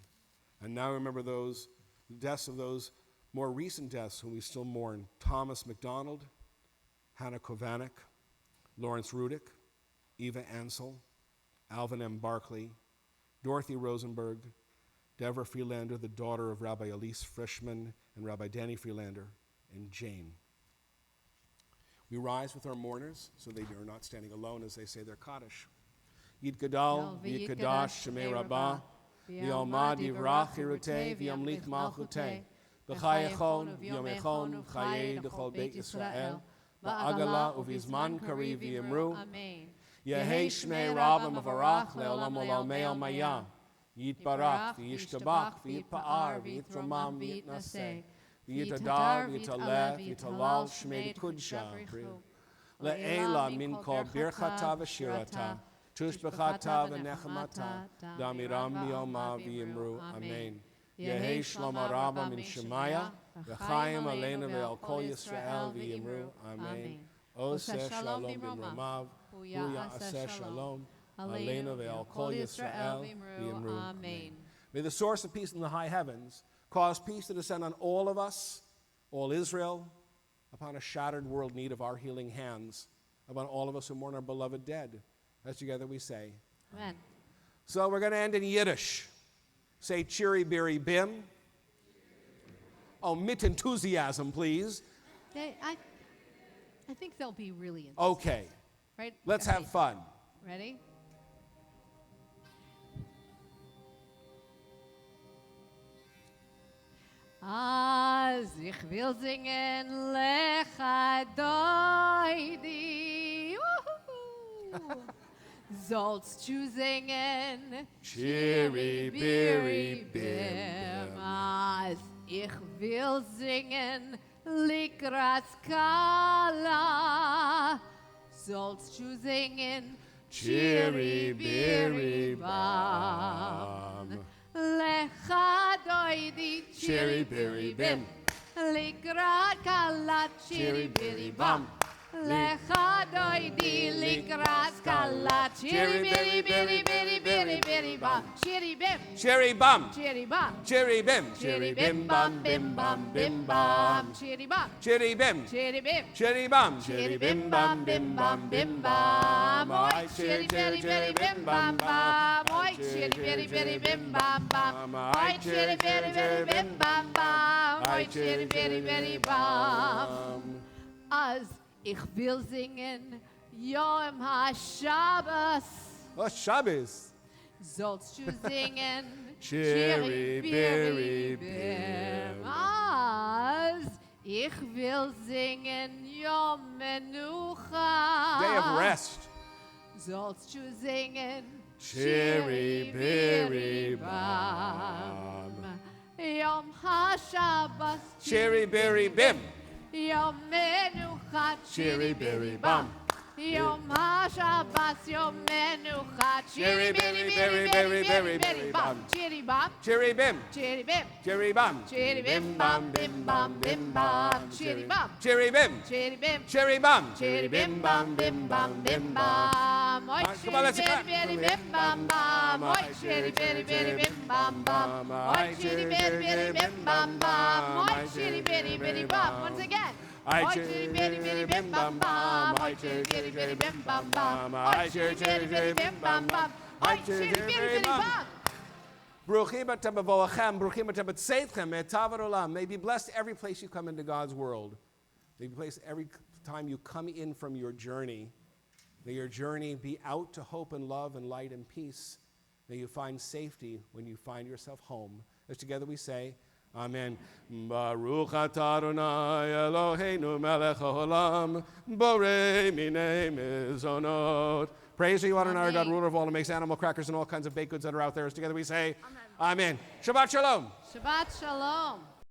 Speaker 3: And now remember those deaths of those more recent deaths whom we still mourn: Thomas McDonald, Hannah Kovanik, Lawrence Rudick, Eva Ansel, Alvin M. Barkley, Dorothy Rosenberg, Deborah Freelander, the daughter of Rabbi Elise Frischman and Rabbi Danny Freelander, and Jane. We rise with our mourners so they are not standing alone as they say their Kaddish. Yid Gadal, Yid Kadash, Shemei Rabbah, V'yomad Yivrach Hirutei, V'yomlich Malchutei, B'chayechon, V'yomechon, V'chayei D'chol Beit Yisrael, Ba'agala Uvizman Kari V'yimru, Yehei Shmei Rabba Mavarach Le'olam Olamei Al-Maya, Yitbarach, V'yishtabach, V'yitpa'ar, V'yitromam, V'yitnaseh, V'yitadar, V'yitaleh, V'yitalal Shmei Kudsha, Le'ela Min Kol Birchata V'shirata, Tushbechata V'nechemata, Damiram Miyoma V'yimru, Amen. Yehi Shlomo Rabba Min Shemaya, V'chaim Aleinu Ve'al Kol Yisrael V'yimru, Amen. Oseh Shalom B'mromav, Hu Ya'aseh Shalom, Aleinu Ve'al Kol Yisrael V'yimru, Amen. May the source of peace in the high heavens cause peace to descend on all of us, all Israel, upon a shattered world need of our healing hands, upon all of us who mourn our beloved dead. As together we say,
Speaker 2: Amen.
Speaker 3: So we're going to end in Yiddish. Say cheery beery bim. Oh, mit enthusiasm, please.
Speaker 2: I think they'll be really interesting.
Speaker 3: Okay.
Speaker 2: Right?
Speaker 3: Let's
Speaker 2: Okay.
Speaker 3: have fun.
Speaker 2: Ready? Az ich will singen lecha doidi. Sollst du singen
Speaker 3: Cheery beery bim.
Speaker 2: Az ich will singen likras kala. Sollst du singen
Speaker 3: Cheery beery bam.
Speaker 2: Lecha doidi
Speaker 3: Cheery beery bim.
Speaker 2: Likrat kala chiri biri bam. Lecha doidi likrat kala chiri biri biri biri biri biri bam. Chiri bim.
Speaker 3: Cherry bum.
Speaker 2: Chiri bam.
Speaker 3: Cherry bim.
Speaker 2: Chiri bim bam bim bam bim bam. Chiri bam.
Speaker 3: Cherry bim.
Speaker 2: Chiri bim.
Speaker 3: Cherry bum.
Speaker 2: Chiri bim bam bim bam bim bam. Oi chiri biri biri bim bam bam. Oi chiri biri biri bim bam bam. Oi chiri biri biri bim bam bam. Oi chiri biri biri bam. Az ich will singen Yom HaShabbos.
Speaker 3: Oh, Shabbos.
Speaker 2: Sollst du singen
Speaker 3: Cheery beery bim.
Speaker 2: Az ich will singen Yom Menucha.
Speaker 3: Day of rest.
Speaker 2: Sollst du singen
Speaker 3: Cheery beery bam.
Speaker 2: Yom HaShabbos.
Speaker 3: Cherry beery bim.
Speaker 2: Yom Menucha.
Speaker 3: Cherry beery bum.
Speaker 2: Yom HaShabbos, Yom Menucha.
Speaker 3: Cherry berry berry berry berry berry bum.
Speaker 2: Chitty bum.
Speaker 3: Cherry bim.
Speaker 2: Chitty bim.
Speaker 3: Cherry bum.
Speaker 2: Chitty bim bum bim bum bim bum. Chitty bum.
Speaker 3: Cherry bim.
Speaker 2: Chitty bim.
Speaker 3: Cherry bum.
Speaker 2: Chitty bim bum bim bum bim bum. Oi
Speaker 3: Come on, let's
Speaker 2: chitty
Speaker 3: clap.
Speaker 2: bitty bim bum bum. Oi chitty bitty bitty bim bum bum. Oi chitty bitty bitty bim bum bum. Oi chitty bitty bitty bum. Once again. Oi chitty bitty bitty bim bum bum. Oi chitty bitty bitty bim bum bum. Oi chitty bitty bitty bim bum bum. Oi chitty bitty bitty bum.
Speaker 3: Bruchim atem b'voachem, bruchim atem b'tzeitchem, etavar olam. May be blessed every place you come into God's world. May be blessed every time you come in from your journey. May your journey be out to hope and love and light and peace. May you find safety when you find yourself home. As together we say, Amen. Baruch atah Adonai Eloheinu melech haolam, borei minei mizonot. Praise you, Adonai, our God, ruler of all, who makes animal crackers and all kinds of baked goods that are out there. As together we say, Amen. Shabbat shalom.
Speaker 2: Shabbat shalom.